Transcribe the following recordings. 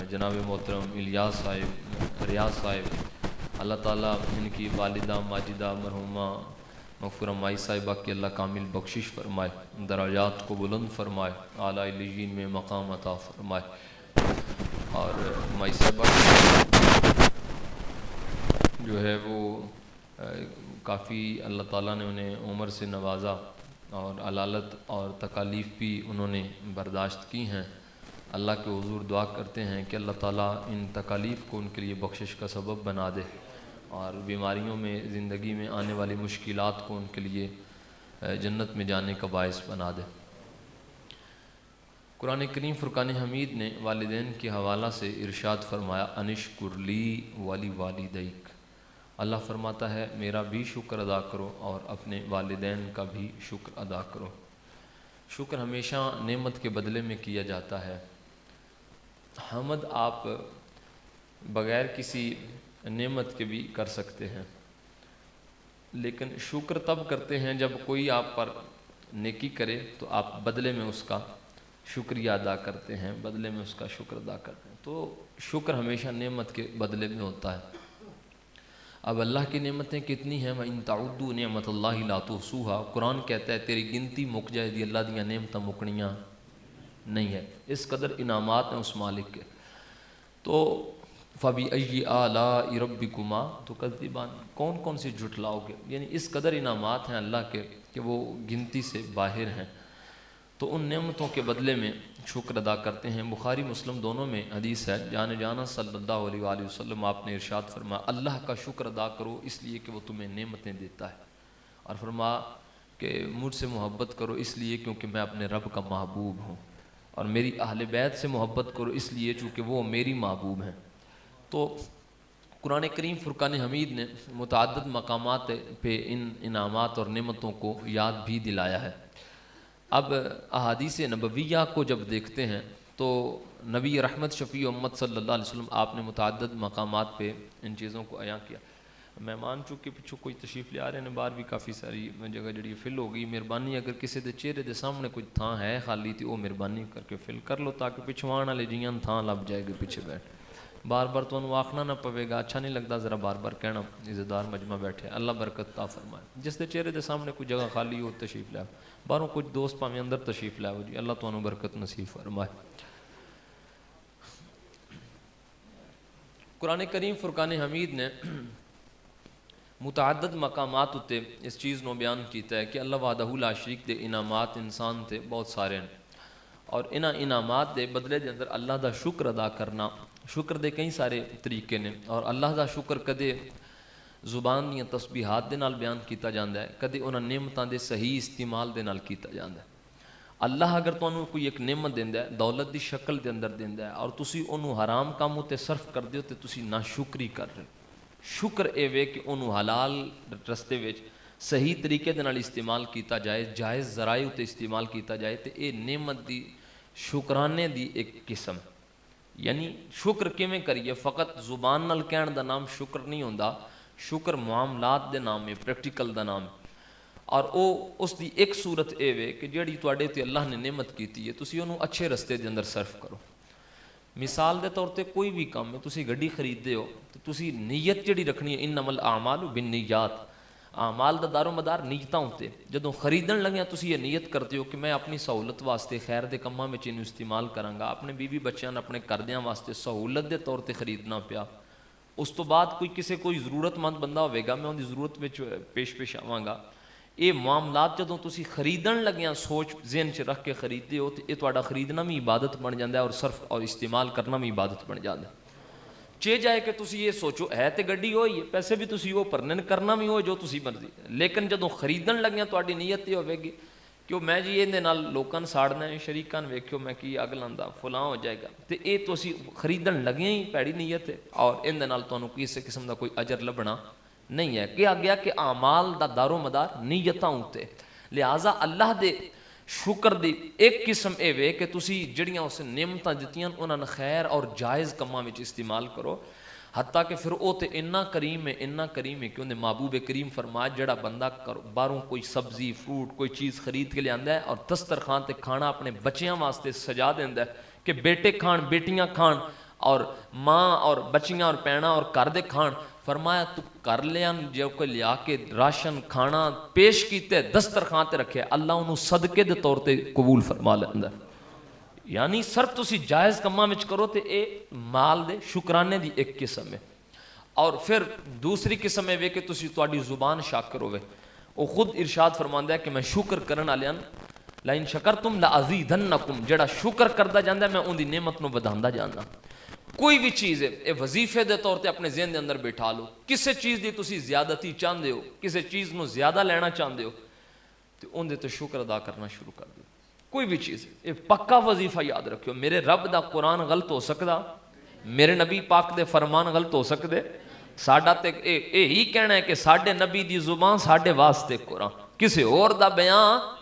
जनाब मोहतरम इलियास साहिब रियाज साहिब, अल्लाह ताला इनकी वालिदा माजिदा मरहुमा मग़फ़ूरा माई साहिबा की अल्लाह कामिल बख्शिश फरमाए, दराजात को बुलंद फरमाए, आला इल्लियीन में मकाम अता फरमाए। और माई साहिबा जो है वो काफ़ी अल्लाह ताला ने उन्हें उम्र से नवाजा और अलालत और तकालीफ़ भी उन्होंने बर्दाश्त की हैं। अल्लाह के हुज़ूर दुआ करते हैं कि अल्लाह ताला इन तकालीफ़ को उनके लिए बख्शिश का सबब बना दे और बीमारियों में, ज़िंदगी में आने वाली मुश्किलात को उनके लिए जन्नत में जाने का बायस बना दे। कुरान करीम फ़ुरक़ान हमीद ने वालिदैन के हवाला से इरशाद फरमाया, अनिश्कुरली वाली वालिदैक। अल्लाह फरमाता है मेरा भी शुक्र अदा करो और अपने वालिदैन का भी शुक्र अदा करो। शुक्र हमेशा नेमत के बदले में किया जाता है। हमद आप बग़ैर किसी नेमत के भी कर सकते हैं, लेकिन शुक्र तब करते हैं जब कोई आप पर नेकी करे तो आप बदले में उसका शुक्रिया अदा करते हैं, बदले में उसका शुक्र अदा करते हैं। तो शुक्र हमेशा नेमत के बदले में होता है। अब अल्लाह की नेमतें कितनी हैं, इन ताउद्दू नेमतुल्लाहि ला तुहसूहा, कुरान कहता है तेरी गिनती मुक जाएगी, अल्लाह दियाँ नेमतां मुकनियाँ नहीं है। इस कदर इनामात हैं उस मालिक के। तो फ़बी अय्यि आलाइ रब्बिकुमा तुकज़्ज़िबान, कौन कौन सी झुटलाओगे, यानी इस कदर इनामात हैं अल्लाह के कि वो गिनती से बाहर हैं। तो उन नेमतों के बदले में शुक्र अदा करते हैं। बुखारी मुस्लिम दोनों में हदीस है, जाने जाना सल्लल्लाहु अलैहि वसल्लम आपने इरशाद फरमाया, अल्लाह का शुक्र अदा करो इसलिए कि वो तुम्हें नेमतें देता है, और फरमाया कि मुझसे मोहब्बत करो इसलिए क्योंकि मैं अपने रब का महबूब हूँ, और मेरी अहले बैत से मोहब्बत करो इसलिए चूँकि वो मेरी महबूब हैं। तो कुरान करीम फ़ुरक़ान हमीद ने मुतअद्दिद मकामात पे इन इनामात और नेमतों को याद भी दिलाया है। अब अहादीस नबविया को जब देखते हैं तो नबी रहमत शफ़ी उम्मत सल्लल्लाहु अलैहि वसल्लम आपने मुतअद्दिद मकामात पे इन चीज़ों को अयां किया। मेहमान चूँकि पिछू कोई तशरीफ़ ले आ रहे हैं, बाहर भी काफ़ी सारी जगह जी फिल हो गई। मेहरबानी अगर किसी के चेहरे के सामने कोई थां है खाली तो वो मेहरबानी करके फिल कर लो, ताकि पिछू आने वाले जियां थां लभ जाएगी पीछे बैठ। बार बार तो आखना ना पवेगा, अच्छा नहीं लगता ज़रा बार बार कहना। इज़्ज़तदार मजमा बैठे, अल्लाह बरकत ता फरमाए। जिस दे चेहरे के सामने कोई जगह खाली हो तशरीफ़ लाओ, बाहरों कुछ दोस्त भावें अंदर तशरीफ़ लाओ जी, अल्लाह तुहानू बरकत नसीब फरमाए। कुरान करीम फ़ुरक़ान हमीद ने मुतअद्दिद मकामात उत्ते इस चीज़ को बयान किया है कि अल्लाह वहदहू ला शरीक दे इनामात इंसान ते बहुत सारे हैं, और इन्हां इनामात के बदले के अंदर अल्लाह का शुक्र अदा करना, शुक्र के कई सारे तरीके ने। और अल्लाह का शुक्र कदे जुबान दियाँ तस्बीहात दे नाल बयान किया जाता है, कदे उन्हां नेमतां दे सही इस्तेमाल दे नाल किया जाता है। अल्लाह अगर तुहानू कोई एक नेमत देंदा है, दौलत की शक्ल के अंदर देंदा है, और तुसी उन्होंने हराम काम उत्ते सर्फ कर दो तो तुसी नाशुक्री कर रहे हो। शुक्र ये वे कि उन्होंने हलाल रस्ते विच सही तरीके दे नाल इस्तेमाल किया जाए, जायज़ ज़राए उत्ते इस्तेमाल किया जाए, तो ये नेमत की शुकराने की एक किस्म। यानी शुक्र किवें करिए, फ़कत जुबान नाल कहण दा नाम शुक्र नहीं होंदा, शुक्र मामलात दे नाम है, प्रैक्टिकल दा नाम। और वो उसकी एक सूरत ये वे कि जिहड़ी तुहाडे ते अल्लाह ने नेमत की है, तुसी उहनूं अच्छे रस्ते के अंदर सर्फ करो। मिसाल के तौर पर कोई भी काम है, तुसी गड्डी खरीदते हो तो तुसी नीयत जिहड़ी रखनी है, इन्नमल आमालु बिन्नियात, आमाल का दारो मदार नीयतां उत्ते। जदों खरीदण लगे तुसी ये नीयत करते हो कि मैं अपनी सहूलत वास्ते खैर के कामां विच इहनूं इस्तेमाल करांगा, अपने बीवी बच्चों अपने घरदियां वास्ते सहूलत के तौर पर खरीदना पिया। उस तो बाद कोई किसी कोई जरूरतमंद बंदा होगा, मैं उनकी जरूरत में पेश आवांगा। ये मामलात जदों तुसी खरीदण लगिया सोच ज़हन च रख के खरीदते हो तो ये तुहाडा खरीदना भी इबादत बन जाता है, और सर्फ और इस्तेमाल करना भी इबादत बन जाता है। चे जाए कि तुसी ये सोचो है तो गड्डी हो ही है, पैसे भी तुसी वो भरने, करना भी हो जो तुसी मर्जी, लेकिन जदों खरीदण लगिया तुहाडी नीयत ये होगी कि मैं जी इहदे नाल लोकां नूं साड़ना है, शरीकां नूं वेखियो मैं की अग लांदा, फलां हो जाएगा, तो ये तुसी खरीदण लगिया ही भैड़ी नीयत है, और इहदे नाल तुहानूं किसी किस्म का कोई अजर लभना नहीं है। क्या गया कि आमाल दा दारो मदार नीयतां उत्ते। लिहाजा अल्लाह दे शुक्र दी एक किस्म ये वे कि तुसी जिहड़ियां उस नेमतां दित्तियां उन्हां खैर और जायज़ कम्मां विच इस्तेमाल करो। हत्ता कि फिर वो तो इन्ना करीम है, इन्ना करीम है कि उन्हें महबूब करीम फरमाया, जड़ा बंदा बाहरों कोई सब्जी फ्रूट कोई चीज़ खरीद के लिया है और दस्तरखान ते खाना अपने बच्चों वास्ते सजा देंदा है कि बेटे खान बेटियां खान, और माँ और बच्चियां और भैणां और घर दे खान। फरमाया तू कर लिया जो कोई लिया के राशन खाना पेश किते दस्तरखान ते रखे, अल्लाह उन्होंने सदके दे तौर ते कबूल फरमा लैंदा। यानी सर तुसी जायज़ कम्मां विच करो तो ये माल दे शुकराने दी एक किस्म है। और फिर दूसरी किस्म है वे कि तुसी तुहाडी जुबान शाकर होवे। वो खुद इरशाद फरमांदा है कि मैं शुक्र करन वालियां लाइन शकरतुम लअज़ीदन्नकुम, जेड़ा शुक्र करदा जांदा मैं उनकी नेमत नूं वधांदा जांदा। कोई भी चीज़ है ये वजीफे के तौर पर अपने ज़हन के अंदर बैठा लो, किसी चीज़ की तुसी ज़्यादती चाहते हो, किसी चीज़ को ज़्यादा लेना चाहते हो तो उनके तो शुक्र अदा करना शुरू कर दो। कोई भी चीज़ ये पक्का वजीफा याद रखियो, मेरे रब का कुरान गलत हो सकता, मेरे नबी पाक दे फरमान गलत हो सकते, साडा ते यही कहना है कि साडे नबी दी जुबान साडे वास्ते कुरान, किसी और दा बयान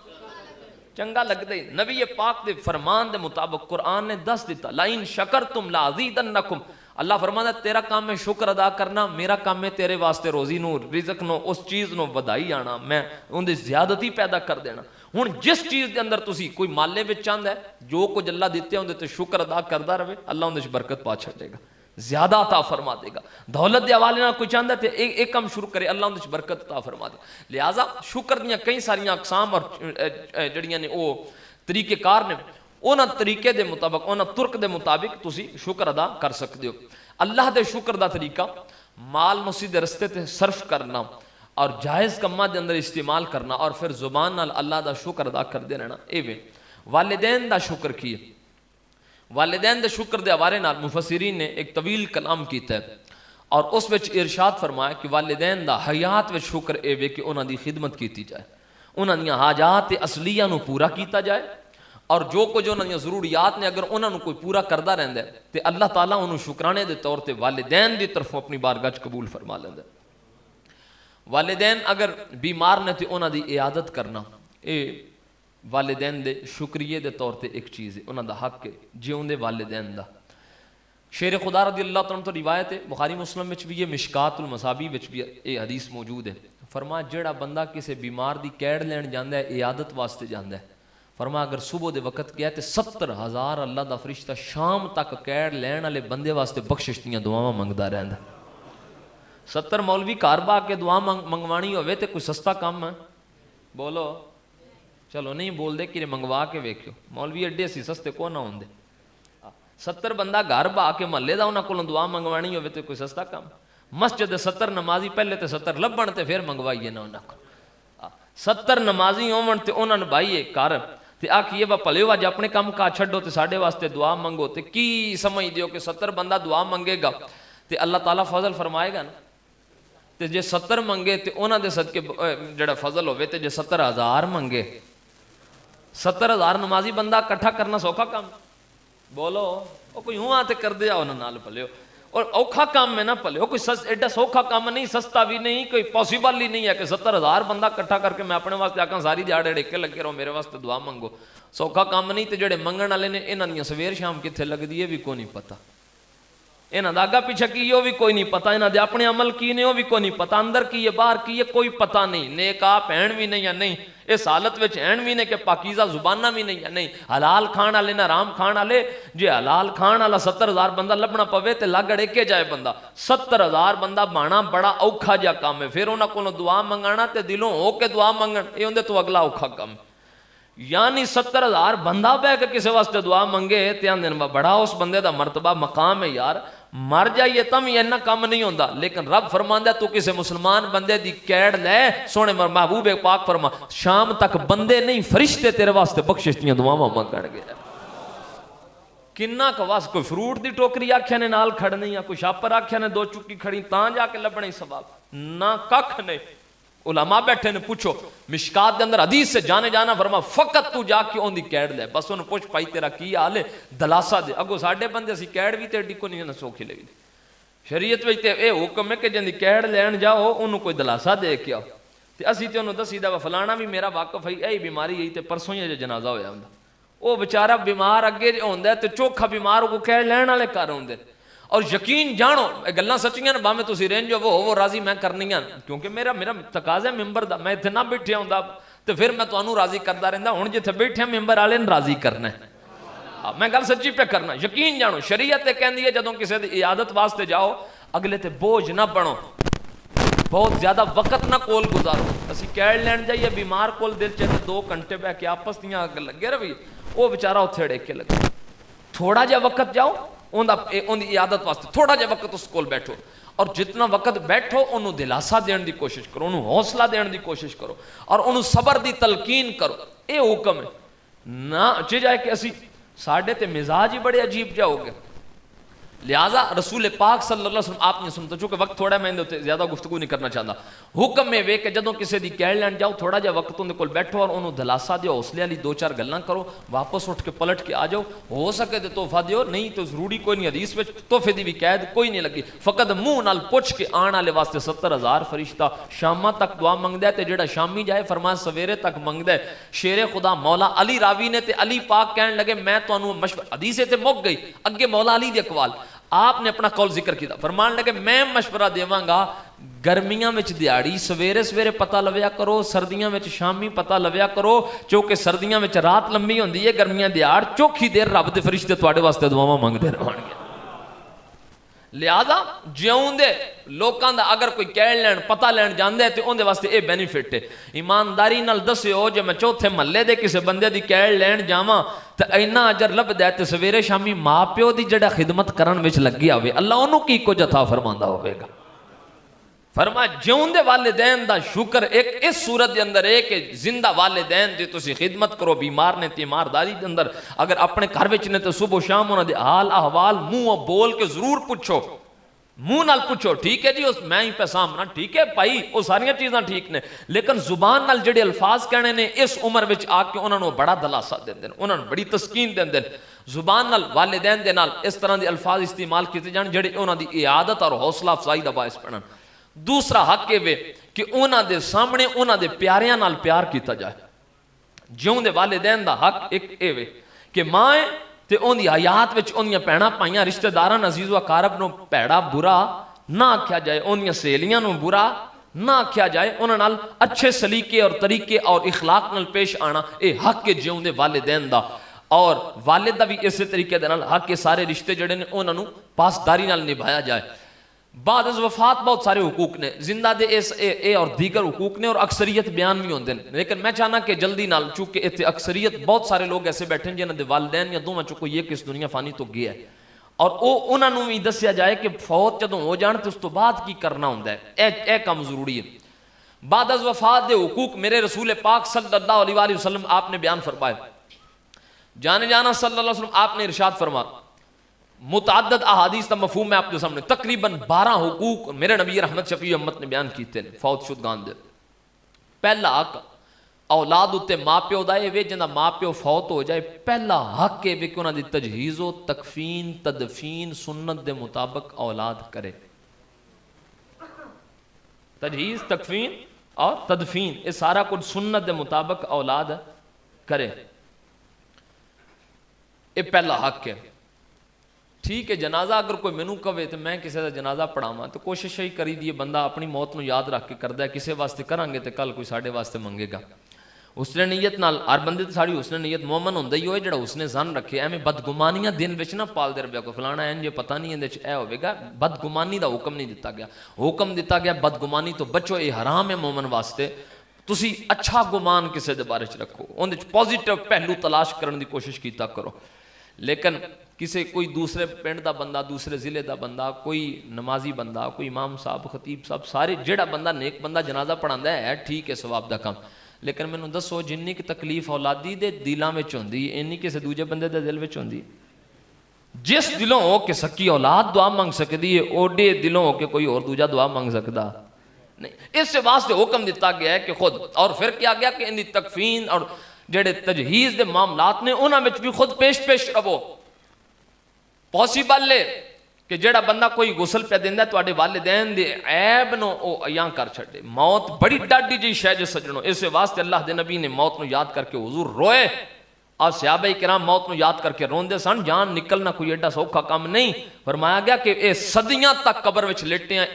चंगा लगता ही। नबी पाक दे फरमान दे मुताबिक कुरान ने दस दिता लाइन शकरतुम लअज़ीदन्नकुम। अल्लाह फरमांदा तेरा काम है शुक्र अदा करना, मेरा काम है तेरे वास्ते रोजी नो रिजक नो उस चीज़ नो वधाई आना, मैं उनकी ज्यादती पैदा कर देना। हुण जिस चीज़ के अंदर तुसी कोई माले विच चाहता है जो कुछ अल्लाह दिते उहदे ते शुक्र अदा करता रहे, अल्लाह उहदे च बरकत पा छड्डेगा, ज्यादा अता फरमा देगा। दौलत के हवाले नाल कोई चाहता है एक काम शुरू करे, अल्लाह उहदे च बरकत अता फरमा दे। लिहाजा शुक्र दियां कई सारियां अकसाम और जड़ियां ने वो तरीकेकार ने, उन्होंने तरीके के मुताबिक उन्होंने तुर्क के मुताबिक तुसी शुक्र अदा कर सकते हो। अल्लाह के शुक्र का तरीका माल नूं सीधे रस्ते ते सर्फ करना और जायज़ कम्मां दे अंदर इस्तेमाल करना और फिर जुबान नाल अल्लाह का शुक्र अदा करते रहना। इवें वालिदैन का शुक्र की है, वालिदैन के शुक्र के हवाले नाल मुफस्सिरीन ने एक तवील कलाम किया है और उस विच इरशाद फरमाया कि वालिदैन का हयात विच शुक्र ये कि उन्हां दी खिदमत की जाए, उन्हां दी हाजात असलिया नूं पूरा किया जाए और जो कुछ उन्हां दी जरूरियात ने अगर उन्होंने कोई पूरा करता रहिंदा है तो अल्लाह ताला उन्होंने शुकराने के तौर पर वालिदैन की तरफों अपनी बारगाह च कबूल फरमा लैंदा। वालिदैन अगर बीमार ने तो उन्हां दी इयादत करना ये वालिदैन दे शुक्रिए के तौर पर एक चीज़ है, उन्हां दा हक है जिउंदे वालिदैन दा। शेर खुदा रज़ी अल्लाह तआला तो रिवायत है, बुखारी मुस्लिम में भी ये मिशकातुल मसाबी में भी ये हदीस मौजूद है। फरमाया जेड़ा बंदा किसी बीमार की कैड़ लैन जाता है, इयादत वास्ते जाता है, फरमाया अगर सुबह के वक्त गया तो 70,000 अल्लाह का फरिश्ता शाम तक कैड़ लैन वाले बंदे वास्ते बख्शिश दियां दुआवां मंगता रहता। 70 मौलवी घर बा के दुआ मंगवानी होवे तो कोई सस्ता काम है? बोलो, चलो नहीं बोलते कि मंगवा के वेख्यो, मौलवी एडे सी सस्ते को ना होंगे। 70 बंदा घर बा के महल्ले का उन्होंने को दुआ मंगवानी हो तो कोई सस्ता काम? मस्जिद 70 नमाजी पहले तो 70 लभण तो फिर मंगवाइए ना उन्होंने को। 70 नमाजी होवन तो उन्होंने भाईए घर तो आखिए वा भले अज अपने काम का छड्डो तो साढ़े वास्ते दुआ मंगो, तो की समझ दियो कि 70 बंदा दुआ मंगेगा तो अल्लाह ताला फजल फरमाएगा ना। तो जे 70 मंगे तो उन्होंने सदके जड़ा फजल हो तो जे 70,000 मंगे, 70,000 नमाजी बंदा इकट्ठा करना सौखा काम? बोलो, वो कोई हुआ तो कर दिया उन्होंने भले, और औखा काम है ना भले, कोई एडा सौखा काम नहीं, सस्ता भी नहीं, कोई पॉसिबल ही नहीं है कि 70,000 बंदा इकट्ठा करके मैं अपने वास्ते आखा सारी दिहाड़ ढेके लगे रहो मेरे वास्ते दुआ मंगो। सौखा काम नहीं। तो जेडे मंगण वाले ने इन्हां दी सवेर शाम कित्थे लगदी है भी कोई नहीं पता, इन्हां दा अगा पिछा की है भी कोई नहीं पता, इन्हां दे अपने अमल की ने भी कोई नहीं पता, अंदर की है बाहर की है कोई पता नहीं, नेक आप हैन भी नहीं या नहीं, इस हालत में हैन भी नहीं कि पाकीज़ा जुबाना भी नहीं या नहीं, हलाल खाण वाले ना हराम खाण वाले। जे हलाल खाण वाला 70,000 बंदा लभना पवे तो लग अड़ेके जाए बंदा, 70,000 बंदा बाना बड़ा औखा जिहा काम है। फिर उन्हां कोलों दुआ मंगाना ते दिलों हो के दुआ मंगण, ये उहदे तो अगला औखा काम। यानी 70,000 बंदा बह के किसी वास्ते दुआ मंगे ते आंदे ने बड़ा उस बंदे दा मरतबा मकाम है यार, मर जाइए तम ही इन्ना कम नहीं होता। लेकिन रब फरमांदा तू किसी मुसलमान बंदे दी कैड़ लै, सोने महबूब पाक फरमा शाम तक बंदे नहीं फरिश्ते तेरे वास्ते बख्शिश दियां दुआवां मंगण गए। किन्ना क वस, कोई फ्रूट दी टोकरी आख्या ने नाल खड़नी, या कोई छापर आख्या ने 2 चुक्की खड़ी तां जाके लभणे सवाल ना कख नहीं। उलमा बैठे ने पूछो मिशकात के अंदर हदीस से जाने जाना फरमा फकत तू जाके ओंदी कैड़ ले, बस उन्हें पुछ पाई तेरा की हाल है दलासा दे। अगो साडे बंदे असी कैड़ भी तेरी को नहीं सौखी लगी। शरीयत में ये हुक्म है कि जिंदी कैड़ लैन जाओ उन्होंने कोई दलासा दे के आओ, तो असी तो उन्होंने दसी दा फलाना भी मेरा वाकफ है यही बीमारी यही, तो परसों ही जनाजा होया हुंदा, वो बेचारा बीमार अगे होंदा तो चोखा बीमार को कैड़ लैन वाले घर होंदे। और यकीन जानो गल्लां सच्चियां भावें तुसीं रेंज वो राजी मैं करनियां, क्योंकि मेरा तकाजा मैंबर दा, मैं इत्थे ना बैठिया हुंदा तो फिर मैं तुहानूं राजी करदा रहिंदा। हुण जिथे बैठिया मैंबर वाले ने राजी करना है, मैं गल सच्ची पे करना, यकीन जानो शरीयत कहती है जदों किसी की इयादत वास्ते जाओ अगले ते बोझ ना बनो, बहुत ज्यादा वक्त ना कोल गुजारो। असी कैड़ लैन जाइए बीमार कोल दिल च 2 घंटे बह के आपस दियां लगे रही, वो बेचारा उत्थे अड़ेके लगे। थोड़ा जिहा वक्त जाओ उनकी इयादत वास्ते, थोड़ा जिहा वक्त उस कोल बैठो, और जितना वक्त बैठो उन्होंने दिलासा देने की कोशिश करो, उन्होंने हौसला देने की कोशिश करो और उन्होंने सबर की तलकीन करो। ये हुक्म है ना चे जाए कि असी साढ़े ते मिजाज ही बड़े अजीब जा हो गए। लिहाजा रसूल पाक सल्लल्लाहु अलैहि वसल्लम आप नहीं सुनते, चूंकि वक्त थोड़ा मैं ज्यादा गुफ्तगू नहीं करना चाहता। हुक्म में वे कि जदों किसी की कैड़ लैन जाओ थोड़ा जिहा वक्त उनके कोल बैठो और उन्होंने दिलासा दिओ, हौसले वाली 2-4 गल्लां करो, वापस उठ के पलट के आ जाओ। हो सके तो तोहफा दिओ, नहीं तो जरूरी कोई नहीं, हदीस में तोहफे की भी कैद कोई नहीं लगी। फकत मुंह नाल पुछ के आने वाले वास्ते 70,000 फरिश्ता शामा तक दुआ मंगदा है, ते जेड़ा शामी जाए फरमाया सवेरे तक मंगदा है। शेरे खुदा मौला अली रावी ने ते अली पाक कहने लगे मैं तुहानू मशवरा, हदीस ते मुक गई, अगे मौला अली दे अकवाल आपने अपना कौल जिक्र किया, फरमान लगे मैं मशवरा देवांगा गर्मियां में दिहाड़ी सवेरे सवेरे पता लव्या करो, सर्दियों में शामी पता लव्या करो, क्योंकि सर्दियों में रात लंबी होंदी है, गर्मियां दिहाड़ चौखी देर रब दे फरिश्ते तुहाडे वास्ते दुआवां मंगदे रहणगे। लिहाजा जिउंदे लोकां दा अगर कोई कैड़ लैन पता लैन जांदा है तो उहदे वास्ते ये बेनीफिट है। ईमानदारी नाल दस्सिओ जे मैं चौथे महल्ले दे किसी बंदे दी कैड़ लैन जावां तो इन्ना अजर लभदा है, ते सवेरे शामी मां प्यो दी जिहड़ा खिदमत करन विच लगी होवे अल्लाह उहनूं की कुछ अता फरमांदा होवेगा। फरमा जिउंदे वालिदैन दा शुक्र एक इस सूरत के अंदर है कि जिंदा वालिदैन दी तुसी खिदमत करो, बीमार ने तीमारदारी के अंदर अगर अपने घर विच ने तो सुबह शाम उन्हां दे हाल अहवाल मुंह बोल के जरूर पुछो, मुंह नाल पुछो। ठीक है जी उस मैं ही पे सामना, ठीक है भाई वो सारियां चीज़ां ठीक ने, लेकिन जुबान नाल जिहड़े अल्फाज कहने ने इस उम्र विच आके उन्होंने बड़ा दलासा देंदे ने, उन्होंने बड़ी तस्कीन देंदे ने। जुबान नाल वालिदैन दे नाल इस तरह के अल्फाज इस्तेमाल किए जान जिहड़े उन्हां दी इयादत और हौसला अफजाई दा बाइस बनन। दूसरा हक ये वे कि उन्हां दे सामने उन्हां दे प्यारियां नाल प्यार किया जाए। जिउंदे वालिदैन दा हक एक ये वे कि मां ते उहदी हयात विच उहदियां भैणां भाईयां रिश्तेदारां अजीज़ो अकारब नूं भैड़ा बुरा ना आख्या जाए, उहदियां सहेलियां नूं बुरा ना आख्या जाए, उन्हां नाल अच्छे सलीके और तरीके और इखलाक नाल पेश आना ये हक है जिउंदे वालिदैन दा। और वालिद दा भी इस तरीके दे नाल हक के सारे रिश्ते जिहड़े ने उहनां नूं पासदारी नाल निभाया जाए। बाद वफात बहुत सारे हुकूक ने, जिंदा दे ए और दीगर हुकूक ने और अक्सरियत बयान भी होंगे, लेकिन मैं चाहना कि जल्दी नाल चूंकि इतने अक्सरियत बहुत सारे लोग ऐसे बैठे हैं जिन्होंने वालिदैन या दोवां चों कोई एक इस दुनिया फानी तो गया है और उन्होंने भी दसिया जाए कि फौत जदों हो जाए तो उस तो बाद की करना होंदा है, यह काम जरूरी है। बाद वफात दे हुकूक मेरे रसूल पाक सल्लल्लाहु अलैहि वसल्लम आपने बयान फरमाए। जाने जाना सल्लल्लाहु अलैहि वसल्लम आपने इरशाद फरमा, मुतअद्दिद अहादीस का मफहूम है आपके सामने, तकरीबन 12 हुकूक मेरे नबी रहमत शफी उम्मत ने बयान किए हैं फौत शुदगान दे। पहला हक औलाद उत्ते माँ प्यो दा है वे, जिंदा माँ प्यो फौत हो जाए पहला हक है वे कि उन्हां दी तजहीज़ो तकफीन तदफीन सुन्नत दे मुताबिक औलाद करे। तजहीज़ तकफीन और तदफीन ये सारा कुछ सुन्नत दे मुताबिक औलाद करे, ये पहला हक है। ठीक है जनाजा अगर कोई मैनू कहे तो मैं किसी का जनाजा पढ़ावा तो कोशिश ही करी दी बंदा अपनी मौत में याद रख के करता है, किसी वास्ते करांगे तो कल कोई साढ़े वास्ते मंगेगा। उसने नीयत नाल हर बंदे तो साड़ी उसने नीयत मोमन होंदा ही होए जिहड़ा उसने जन रखे, एवें बदगुमानियां दिन विच ना पालदे रहे को फलाना इंज पता नहीं इहदे च ए होवेगा, बदगुमानी दा हुक्म नहीं दिता गया। हुक्म दिता गया बदगुमानी तो बचो, ये हराम है मोमन वास्ते। तुसी अच्छा गुमान किसी दे बारे च रखो, उहदे च पॉजिटिव पहलू तलाश करने की कोशिश कीता करो। लेकिन किसी कोई दूसरे पिंड का बंदा, दूसरे जिले का बंदा, कोई नमाजी बंदा, कोई इमाम साहब खतीब साहब सारे जिहड़ा बंदा नेक बंदा जनाजा पढ़ांदा है ठीक है सवाब का काम, लेकिन मैनूं दसो जिन्नी की तकलीफ औलादी दे दिलों में होंदी इन्नी किसी दूजे बंदे दे दिल में होंदी। जिस दिलों हो के सकी औलाद दुआ मंग सकती है ओडे दिलों हो के कोई और दूजा दुआ मंग सकता नहीं। इस वास्ते हुक्म दिता गया है कि खुद, और फिर क्या गया कि इनकी तकफीन और जेडे तजहीज़ दे मामलात ने उन्हां विच भी खुद पेश रवो। पॉसीबल है कि जेड़ा बंदा कोई गुसल पे दिंदा तुहाडे वालिदैन दे ऐब नो ओ अयां कर छड्डे। मौत बड़ी डाडी जी शै जे सजणो, इस वास्ते अल्लाह दे नबी ने मौत नूं याद करके हुजूर रोए और सहाबा किराम मौत नूं याद करके रोंदे सन। जान निकलना कोई एडा सौखा काम नहीं। फरमाया गया कि ये सदियां तक कबर विच लेटे हैं,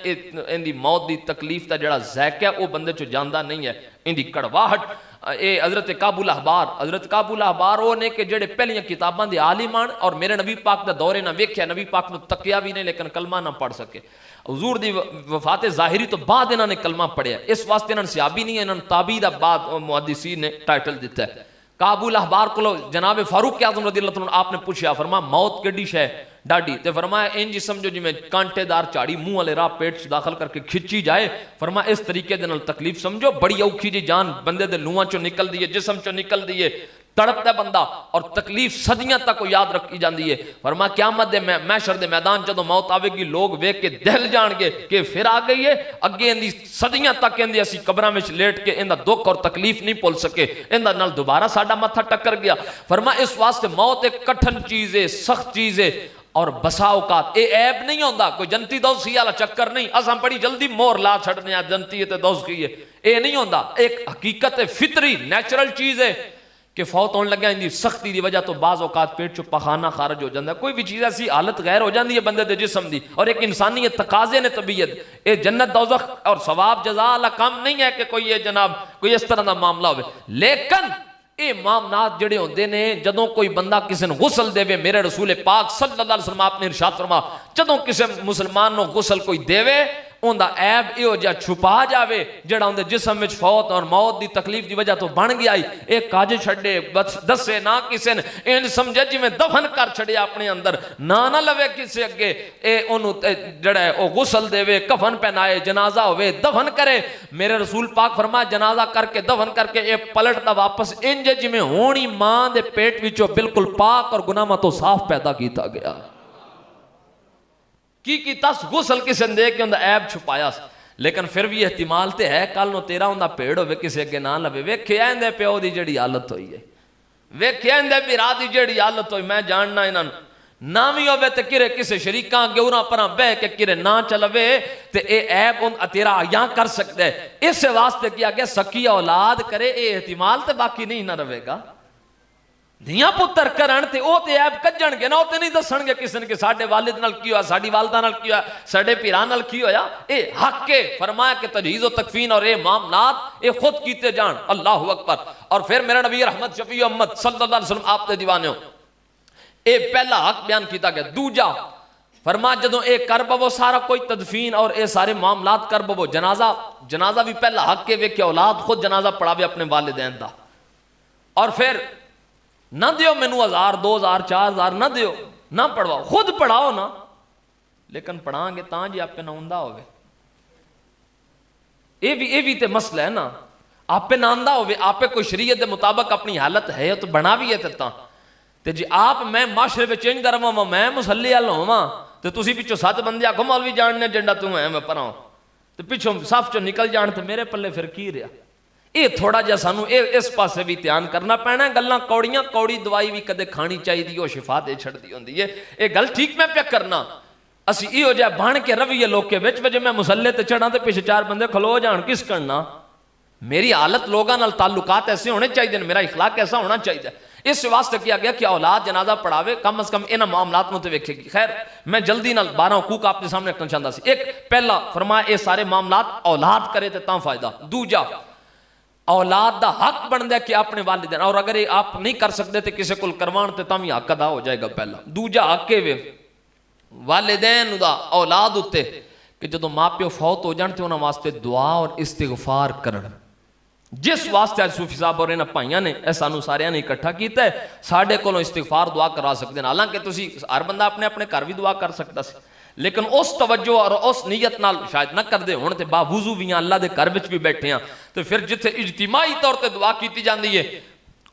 इनकी मौत की तकलीफ का जिहड़ा ज़ैका है वो बंदे चो जांदा नहीं है, इनकी कड़वाहट ये हज़रत काबुल अहबार वो ने कि जेड़े पहलियां किताबां दे आलिम आन और मेरे नबी पाक दा दौरे ना वेख्या, नबी पाक नूं तकिया भी नहीं लेकिन कलमा ना पढ़ सके। हुजूर दी वफात ज़ाहिरी तो बाद इन्होंने कलमा पढ़िया, इस वास्ते इन्होंने सियाबी नहीं, इन्होंने ताबी दा बाद मुहद्दिसीन ने टाइटल दिता है। काबुल अहबार को जनाब फारूक आज़म रज़ियल्लाहु अन्हु आपने पूछा, फरमा मौत केडी शै डाडी, तो फरमाया इंज समझो जिमें कांटेदार झाड़ी मुंह वाले राह पेट च दाखिल करके खिंची जाए। फरमा इस तरीके दे नाल तकलीफ समझो, बड़ी औखी जी जान बंदे दे लूहां चो निकल दी है, जिसम चो निकल दी है, तड़पता बंदा और तकलीफ सदियां तक याद रखी जाती है। फरमा क़यामत दे महशर दे मैदान जदों मौत आवेगी लोग वेख के दहल जाणगे कि फिर आ गई है, अगे इंदी सदियां तक इंदी असीं कब्रां विच लेट के इंदा दुख और तकलीफ नहीं भुल सके, इंदा नाल दोबारा साडा मत्था टक्कर गया। फरमा इस वास्ते मौत एक कठिन चीज़ है, सख्त चीज़ है और बसा औकात ये ऐब नहीं होता, कोई जनती दोस्ती वाला चक्कर नहीं, असां बड़ी जल्दी मोहर ला छड़ने आ जनती है तो दोस्ती है, ये नहीं होता। एक हकीकत है, फितरी नेचुरल चीज़ है कि फौत होने लगे इनकी सख्ती की वजह तो बाज़ औकात पेट चो पखाना खारज हो जाता है, कोई भी चीज़ ऐसी हालत गैर हो जाती है बंदे के जिस्म की, और एक इंसानियत तकाजे ने तबीयत ये जन्नत दोज़ख और सवाब जज़ा वाला काम नहीं है कि कोई ये जनाब कोई इस तरह का मामला हो। लेकिन ये मामलात जड़े होंदे ने जदों कोई बंदा किसी ने गुसल देवे, मेरे रसूल पाक सल्लल्लाहु अलैहि वसल्लम आपने इरशाद फरमा जदों किसी मुसलमान को गुसल कोई देवे उनका ऐब इहो जिहा छुपा जावे जिहड़ा उनके जिस्म में फौत और मौत की तकलीफ की वजह तो बन गया। एक काज छड़े दसे ना किसी ने इंज समझे जिवें दफन कर छड़िया अपने अंदर, ना लवे किसी अगे, जड़ा है वह गुसल देवे, कफन पहनाए, जनाजा होवे, दफन करे। मेरे रसूल पाक फरमा जनाजा करके दफन करके ये पलटदा वापस इंज जिवें होनी मां दे पेट विचों बिल्कुल पाक और गुनाहां तो साफ पैदा किया गया। की तस गुसल किसी ने दे के उनका ऐब छुपाया, लेकिन फिर भी एहतिमाल तो है कल नो तेरा उनका भेड़ हो किसी अगे ना लवे। वेख्या इहदे प्यो की जिहड़ी हालत हुई है, वेख्या इहदे भरा की जिहड़ी हालत हुई, मैं जानना इन्होंने ना भी होवे तो किरे किसी शरीकां गेउरां पर बह के किरे ना चलवे तो ये ऐब तेरा आया कर सकता है। इस वास्ते किया गया सकी औलाद करे, ये एहतिमाल तो बाकी नहीं ना रहेगा। धियां पुत्र करन ते ओ ते ऐब कज्जणगे ना, ओ ते नहीं दसणगे किसी ने कि साडे वालिद नाल की होया, साडी वालदा नाल की होया, साडे भीरां नाल की होया। ए हक के फरमाया कि तजहीज़ व तकफीन और ये मामलात ये खुद कीते जान। अल्लाहु अकबर। और फिर मेरा नबी रहमत शफी उम्मत सल्लल्लाहु अलैहि वसल्लम आप दे दीवाने ये पहला हक बयान किया गया। दूजा फरमा जदों ये कर बवो सारा कोई तदफीन और ये सारे मामलात कर बवो, जनाजा भी पहला हक के वे कि औलाद खुद जनाजा पढ़ावे अपने वालिदैन दा, और फिर ना दियो मैनू 1000 2000 4000 ना दियो, ना पढ़वाओ, खुद पढ़ाओ ना, लेकिन पढ़ांगे तां जी आपे ना आंदा होवे। ये भी ते मसला है ना, आपे ना आंदा होवे, आपे कोई शरीयत के मुताबिक अपनी हालत है तो बना भी है ते जी आप मैं माशरे में चेंज कर रहा मैं मुसल्ले वाल होवां तो तुसीं पिछों 7 बंदे आखो मौलवी जानने जेड़ा तू है मैं परां तो पिछों सफ चो निकल जान तो मेरे पल्ले फिर की रहा। ये थोड़ा जिहा सानू इस पासे भी ध्यान करना पैना। गल्लां कौड़ियां, कौड़ी दवाई भी कदे खानी चाहिए, वो शिफा दे छड़दी होंदी है। ये गल ठीक मैं पे करना, असी इहो जिहा बन के रवीए लोग के विच जे मैं मुसल्ले ते चढ़ा तो पिछे 4 बंदे खलो जान किस करना। मेरी हालत लोगों नाल ताल्लुकात ऐसे होने चाहिए, मेरा इखलाक ऐसा होना चाहिए। इस वास्ते किया गया कि औलाद जनाजा पढ़ावे कम अज कम इन्हां मामलात नूं ते वेखेगी। खैर मैं जल्दी नाल 12 हुकूक आपके सामने रखना चाहता सी। एक पहला फरमाया ये सारे मामलात औलाद करे तो तां फायदा। दूजा औलाद दा हक बनता है कि अपने वालिदैन, और अगर ये आप नहीं कर सकते तो किसी को करवाण ते तां भी हक अदा हो जाएगा पहला। दूजा हक वे वालिदैन दा औलाद उत्ते कि जदों माँ प्यो फौत हो जाण ते उन्हां वास्ते दुआ और इस्तिगफार करन। जिस वास्ते आज सूफी साहब और इन्हां भाइयों ने सानू सारियां ने इकट्ठा किया है, साडे कोलों इस्तिगफार दुआ करा सकते हैं। हालांकि तुसीं हर बंदा अपने अपने घर भी दुआ कर सकता सी, लेकिन उस तवज्जो और उस नीयत नाल शायद न करते होण ते बावजूद भी अल्लाह के घर भी बैठे हैं तो फिर जिथे इज्तिमाई तौर पर दुआ की जाती है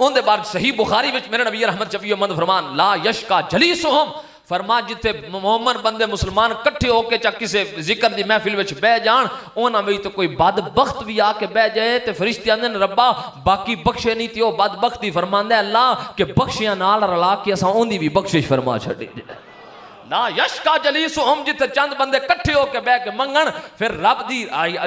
उनके बाद सही बुखारी में मेरे नबी रहमत शफी उम्मत फरमान ला यशका जलीसुहुम, फरमा जिथे मोमन बंदे मुसलमान कट्ठे होकर चा किसी जिक्र की महफिल में बह जान उन्हां में तो कोई बदबख्त भी आके बह जाए तो फरिश्ते आंदे ने रब्बा बाकी बख्शे नहीं तो बदबख्ती फरमांदा अल्लाह के बख्शियां नाल रला के असां ओंदी भी बख्शिश फरमा छड्डी। ला यशका जलीसुहुम, जिथे चंद बंदे इकट्ठे होके बह के मंगण, फिर रब दी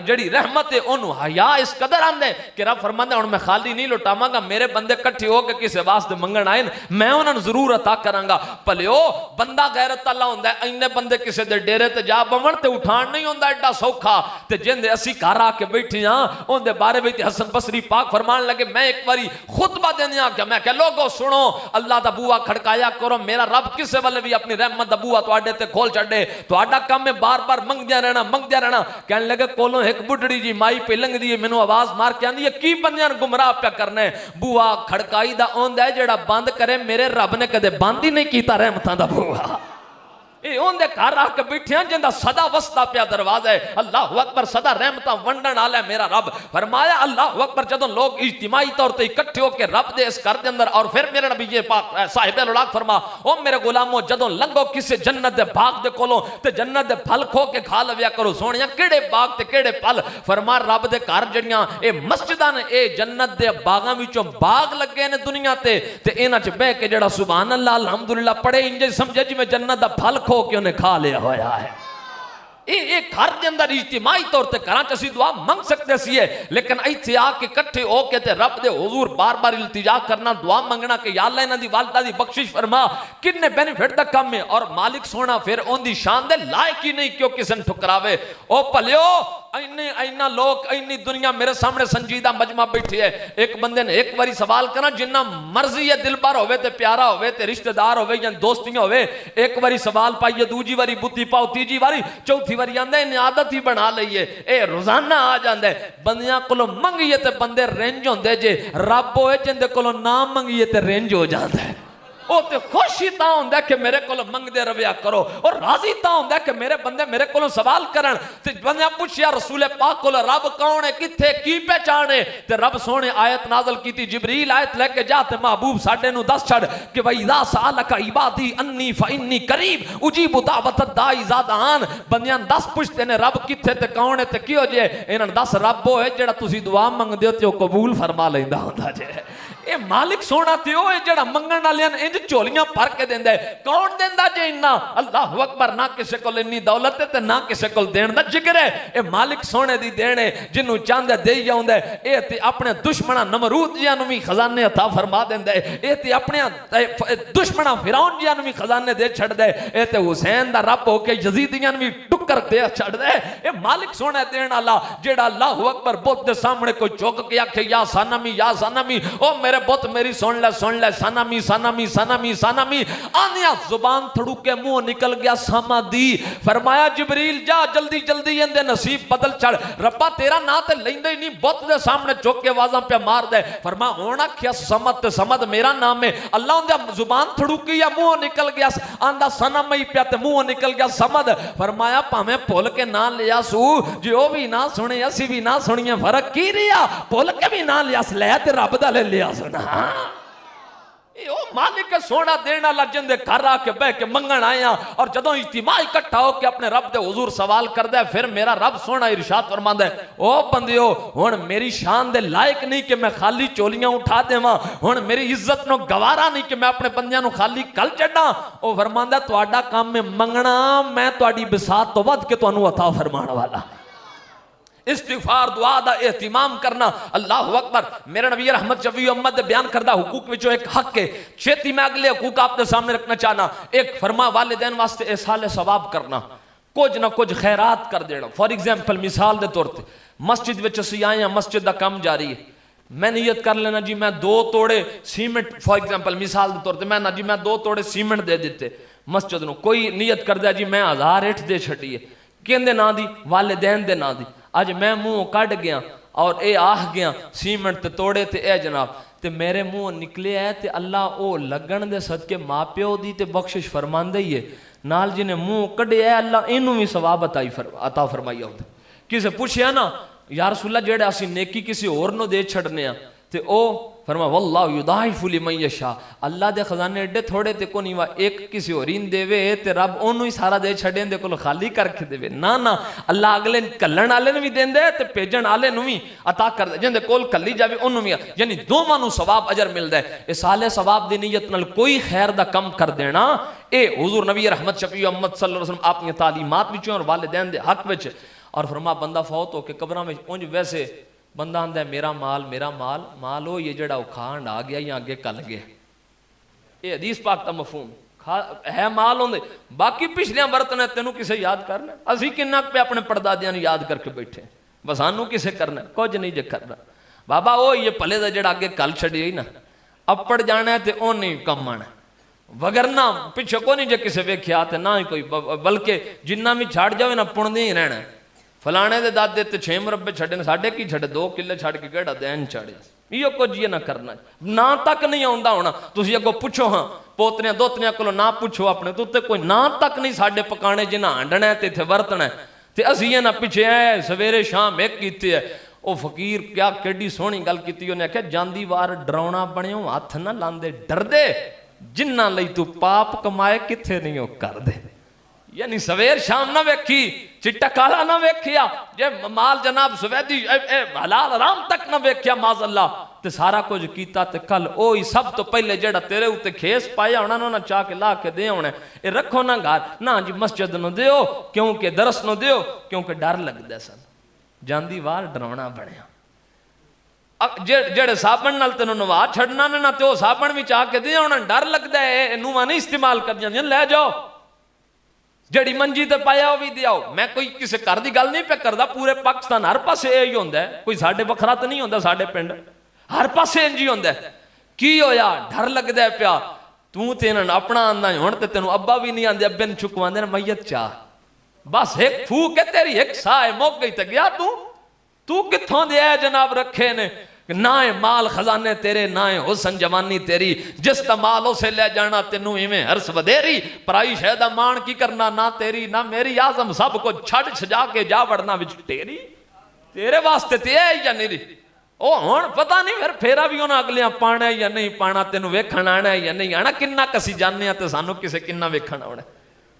जड़ी रहमत है ओनू हया इस कदर आंदे कि रब फरमांदा हुण मैं खाली नहीं लुटावांगा, मेरे बंदे इकट्ठे होके किसी वास्ते मंगण आए मैं उन्होंने जरूर अता करांगा। भलियो बंदा गैरत वाला हुंदा है, इन्ने बंदे किसी दे डेरे ते जा बवण ते उठाण नहीं हुंदा एडा सौखा, ते जिंदे असी घर आके बैठे हां उनदे बारे विच हसन बसरी पाक फरमान लगे, मैं एक बारी खुतबा देने आ गया, मैं कह लोगो सुनो, अल्लाह दा बूआ खड़काया करो, मेरा रब किसे वाले भी अपनी रहमत दा बूआ तुहाडे ते खोल छड्डे, तुहाडा काम है बार बार मंगदिया रहना। कहने लगे कोलों एक बुढ़ड़ी जी माई पे लंघदी है, मैनू आवाज मार के आंदी है की बंदियां गुमराह पिया करना है, बुआ खड़काई दा ओंदा है जेड़ा बंद करे, मेरे रब ने कदे बंद ही नहीं कीता रहमतां दा बुआ। ये उनके घर आके बैठे जिंदा सदा वसदा पिया दरवाजा है, अल्लाह अकबर, सदा रहमतां वंडण वाला मेरा रब। फरमाया अल्लाह अकबर, जदों लोग इज्तिमाई तौर ते इकट्ठे होकर रब दे इस घर दे अंदर, और फिर मेरे नबी ये पाक साहिब उलाग फरमा, ओ मेरे गुलामो जदों लंघो किसी जन्नत दे बाग दे कोलों ते जन्नत दे फल खो के खा लविया करो, सोहणिया केड़े बाग ते केड़े फल। फरमा रब दे घर जड़ियां ए मस्जिदां ने, ए जन्नत दे बागां विचों बाग लगे ने दुनिया ते इन्हां च बह के जेड़ा सुभान अल्लाह अल्हम्दुलिल्लाह पढ़े, इंज समझे जिवें जन्नत दा फल खो के उन्हें खा लिया होया है। एक घर के अंदर इज्तिमाई तौर पर घर च असीं दुआ मंग सकते सी, लेकिन इत्थे आके इकट्ठे होके ते रब दे हुजूर बार बार इल्तिजा करना, दुआ मंगना कि या अल्लाह इन्हां दी वालदा दी बख्शिश फरमा, किन्ने बेनिफिट दा काम है। और मालिक सोना फिर उनदी शान दे लायक ही नहीं क्यों किसी ने ठुकरावे। ओ भलियो इन्ना लोग इन्नी दुनिया मेरे सामने संजीदा मजमा बैठी है, एक बंदे ने एक बारी सवाल करना, जिन्ना मर्जी है दिलबर होवे ते प्यारा होवे ते रिश्तेदार होवे या दोस्तियां होवे, एक बारी सवाल पाइए, दूजी बारी बुद्धि पाओ, तीजी बारी चौथी बारी आंदा इन्हें आदत ही बना लईए, ए रोजाना आ जांदा है। बंदियां कोलों मंगिए ते बंदे रिंज होंदे जे, रब होए जिंदे कोलों ना मंगिए ते रिंज हो जाता है। ਉਹ ਤੇ खुश ही तां हुंदा कि मेरे कोल मंगदे रविया करो, और राजी तां हुंदा कि मेरे बंदे मेरे कोल सवाल करन। ते बंदे पुछया रसूल पाक कोल रब कौन है, किथे की पहचान है, ते रब सोने आयत नाज़िल कीती, जिब्रील आयत लेके जा ते महबूब साडे नु दस छड़ कि भाई इज़ा सअलका इबादी अन्नी फइन्नी करीब उजीबु दावत दाई ज़ादान। बंदियां दस पुछते ने रब किथे ते कौन है ते किहो जे, इन्हां दस रब होए जेड़ा तुसी दुआ मंगदे हो ते ओ कबूल फरमा लैंदा हुंदा जे। ये मालिक सोना ते ओ है जेड़ा मंगण वालियां इंज झोलियां भर के देंदा है। कौन देंदा जे इन्ना, अल्लाह अकबर, ना किसी को इन्नी दौलत है ते ना किसी को देण दा जिक्र है। ये मालिक सोने दी देण है, जिन्नू चांदा देई जाउंदा है। ये ते अपने दुश्मना नमरूद जियां नूं भी खजाने अता फरमा देंदा है। ये ते अपने दुश्मना फिरौन जियां नूं भी खजाने दे छड्डदा है। ये ते हुसैन दा रब होके यजीदियां नूं भी टुक्कर दे छड्डदा है। ये मालिक सोना देण वाला जेड़ा अल्लाह अकबर बुत दे सामने कोई झुक के आखे या सनमी या सनमी, ओ मेरे बुत मेरी सुन ले सनमी सनमी सनमी सनमी, आनिया जुबान थड़ूके मुंह निकल गया समादी। फरमाया जिब्रील जा जल्दी जल्दी इनदे नसीब बदल चढ़, रब्बा तेरा ना ते लैंदे ही नहीं, बुत दे सामने चुक के आवाज़ां पे मार दे। फरमा होना क्या समद ते समद मेरा नाम है। अल्लाह उनदे जुबान थड़ूकी या मुंह निकल गया, आंदा सनम ही पिया ते मुंह निकल गया समद। फरमाया भावें भुल के ना लिया सू, जे ओ भी ना सुने असी भी ना सुनिए, फर्क की रिया, भुल के भी ना लिया लै ते रब दा ले लिया सुना। ओ मालिक सोना देने वाला जिंदे घर आके बह के मंगण आया, और जदों इज्तिमा इकट्ठा होके अपने रब दे हुजूर सवाल करदा है, फिर मेरा रब सोना इरशाद फरमांदा है, ओ बंदियो हुण मेरी शान दे लायक नहीं कि मैं खाली चोलियां उठा देवां, हुण मेरी इज्जत नो गवारा नहीं कि मैं अपने बंदियां नु खाली कल चढ़ा। ओ फरमांदा तुहाडा काम है मंगना, मैं तुहाडी बिसात तो वध के तुहानू अता फरमाण वाला। इस्तिगफार दुआ दा एहतिमाम करना, अल्लाह अकबर। मेरे नबी रहमत शफी उम्मत दे बयान करदा हुकूक विचों एक हक है, छेती मैं अगले हुकूक आपके सामने रखना चाहना। एक फरमा वालिदैन वास्ते एहसाल सवाब करना, कुछ ना कुछ खैरात कर देना। फॉर एग्जाम्पल मिसाल दे तौर पर मस्जिद विच असीं आए हैं, मस्जिद का काम जारी है, मैं नियत कर लेना जी मैं 2 तोड़े सीमेंट, फॉर एग्जाम्पल मिसाल के तौर पर मैं ना जी मैं 2 तोड़े सीमेंट दे दिते मस्जिद नूं। कोई नियत कर दिया जी मैं 1000 ईंट दे छड्डी है, किहदे नां दी, वालिदैन दे नां दी। अज मैं मुंह कढ़ गया और ये आह गया सीमेंट ते तोड़े ते ए जनाब ते मेरे मुंह निकले है, ते अल्लाह ओ लगन दे सदके माँ प्यो दी ते बख्शिश फरमांदा ही है, नाल जिन्हें मुंह कढ़िया अल्लाह इनू भी सवाब अता फरमाई आउंदा। किसे पुछया ना या रसूल अल्लाह जेड़ा असीं नेकी किसी होर नूं दे छड्डने आ ते ओ फरमा वल्लाहु युदाइफु लिमन यशा, अल्लाह दे खजाने एडे थोड़े ते को नहीं वा एक किसी होरी न देवे ते रब ओनू ही सारा दे छड़े दे कोल खाली करके देवे ना ना, अल्लाह अगले कल्लण वाले ने भी देंदे ते भेजण वाले नु भी अता कर दे, जिंदे कोल कल्ली जावे ओनू भी, यानी दोवां नु सवाब अजर मिलदा है। इस साले सवाब दी नीयत नाल कोई खैर दा कम कर देना, ए हुजूर नबी रहमत शफी उम्मत सल्लल्लाहु अलैहि वसल्लम अपनी तालीमात विचों और वालिदैन दे हक विच। और फरमा बंदा फौत होके कब्रां में उंज वैसे बंदा आंदा मेरा माल माल हो ये जड़ा खांड आ गया या अगे कल गया, ये हदीस पाक का मफहूम है माल होंदे, बाकी पिछलियां बरतने तेनू किसे याद करना, असी किन्ना पे अपने परदादियां नू याद करके बैठे, बस सानू किसे करना कुछ नहीं जे करना। बाबा ओ ये भले दा जड़ा अगे कल छड़िया ही ना, अपड़ जाना है ते ओ नहीं कम आना, वगरना पिछे को नहीं जे किसे वेख्या ते ना ही कोई, बल्कि जिन्ना भी छड़ जावे ना पुणदे ही रहना। फलाने दे दादे ते 6 मुरब्बे छड़े ने, साडे की छड़े 2 किले छड़ के केड़ा दैन छड़े, इहो कुछ ये ना करना, ना तक नहीं आउंदा होना। तुसी अगो पुछो हाँ पोतरियां दोतरियां कोलों ना पुछो अपने तो ते कोई ना तक नहीं साडे पकाने जिन्हां हांडना है ते इत्थे वरतना है, ते असीं ये ना पिछे आए सवेरे शाम एक कीते है। ओ फकीर क्या केडी सोहनी गल कीती, उन्हें आख्या जांदी वार डराउणा बणियो हथ ना लांदे डरदे, जिन्हां लई तू पाप कमाए किथे नहीं ओ कर दे। यानी सवेर शाम ना वेखी, चिट्टा काला ना वेखिया, जे माल जनाब सवैदी हलाल हराम तक ना वेखिया माज़अल्लाह, ते सारा कुछ कीता ते कल ओ ही सब तो पहले जेड़ा तेरे उत्ते खेस पाया होना ना चाह के ला के दे होना, ये रखो ना घर ना जी मस्जिद नु दियो, क्योंकि दरस नु दियो, क्योंकि डर लगदा सन, जांदी वार डरावना बनया। जेड़े साबन नाल तेनों नवा छड़ना ने ना ते ओ साबन भी चाह के दे होना, डर लगदा है नूंवां नहीं इस्तेमाल कर जांदियां, ले जाओ जड़ी मंजी ते पाया भी दियाओ। मैं कोई किसी घर की गल नहीं पे करता, पूरे पाकिस्तान हर पासे यही होंदा है, कोई साडे बखरा तो नहीं होंदा, साडे पिंड हर पासे इंज ही होंदा है। की होया डर लगदा है पिया, तू ते इन्हां अपना आंदा हुण ते तेनू अब्बा भी नहीं आंदे, अब्बे नूं चुकवांदे ने मैयत चाह, बस एक फूक है तेरी एक साह मुक गई ते गया तू कित्थों दे जनाब रखे ने, ना है माल खजाने तेरे, ना है हुसन जवानी तेरी, जिस दा माल उसे ले जाना तेनू इवें हरस वधेरी, पराई शहदा मान की करना ना तेरी ना मेरी, आजम सब को छड़ सजा के जा वड़ना विच तेरी, तेरे वास्ते ते है या नहीं। ओ हुण पता नहीं फिर फेरा भी उन्हां अगलियां पाना है या नहीं पाना, तेनू वेखण आना है या नहीं आना, किन्ना कसी जाने आ ते सानू किसे किन्ना वेखण आउणा।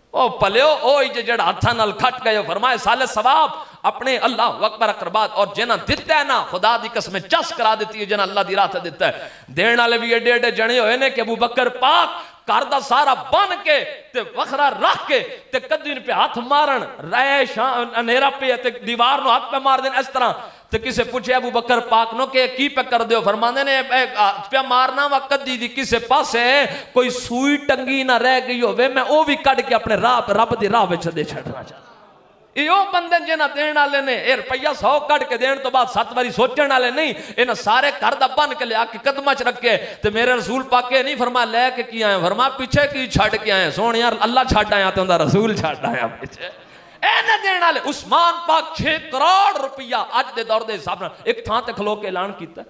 ओ भलियो ओ जेड़ा हत्थां नाल खट गए, फरमाए साले सवाब अपने अल्लाह अकबर अकरबाद, और जिन्हां दिता है ना खुदा दी कसम चस करा देती है, जिन्हां अल्लाह दी राह ते दिता है। देण वाले भी एडे एडे जने होए ने कि अबू बकर पाक घर दा सारा बन के ते वखरा रख के ते कदी पे हाथ मारन, रैश अंधेरा पे ते दीवार नु हाथ पे मार देन इस तरह। ते किसे पूछे अबू बकर पाक नो के की पे कर दियो, फरमांदे ने पे मारना वा कदी दी किसे पासे कोई सुई टंगी ना रह गई होवे, मैं ओ भी कट के अपने राह रब दी राह विच दे छड़ना चाहता। यो बंदे जिन्हां देण वाले ने ए रुपया 100 कट के देण तो बाद 7 बारी सोचण वाले नहीं, इन्हां सारे घर दा बन के लिया के कदमां च रख के, ते मेरे रसूल पाक नहीं फरमा लेके की आए, फरमा पीछे की छड़ के आए, सोहणिया अल्लाह छड़ आया ते उंदा रसूल छड़ आया पीछे। एने देण वाले उस्मान पाक 6 करोड़ रुपया अज दे दौर दे हिसाब नाल एक थां ते खलो के ऐलान कीता,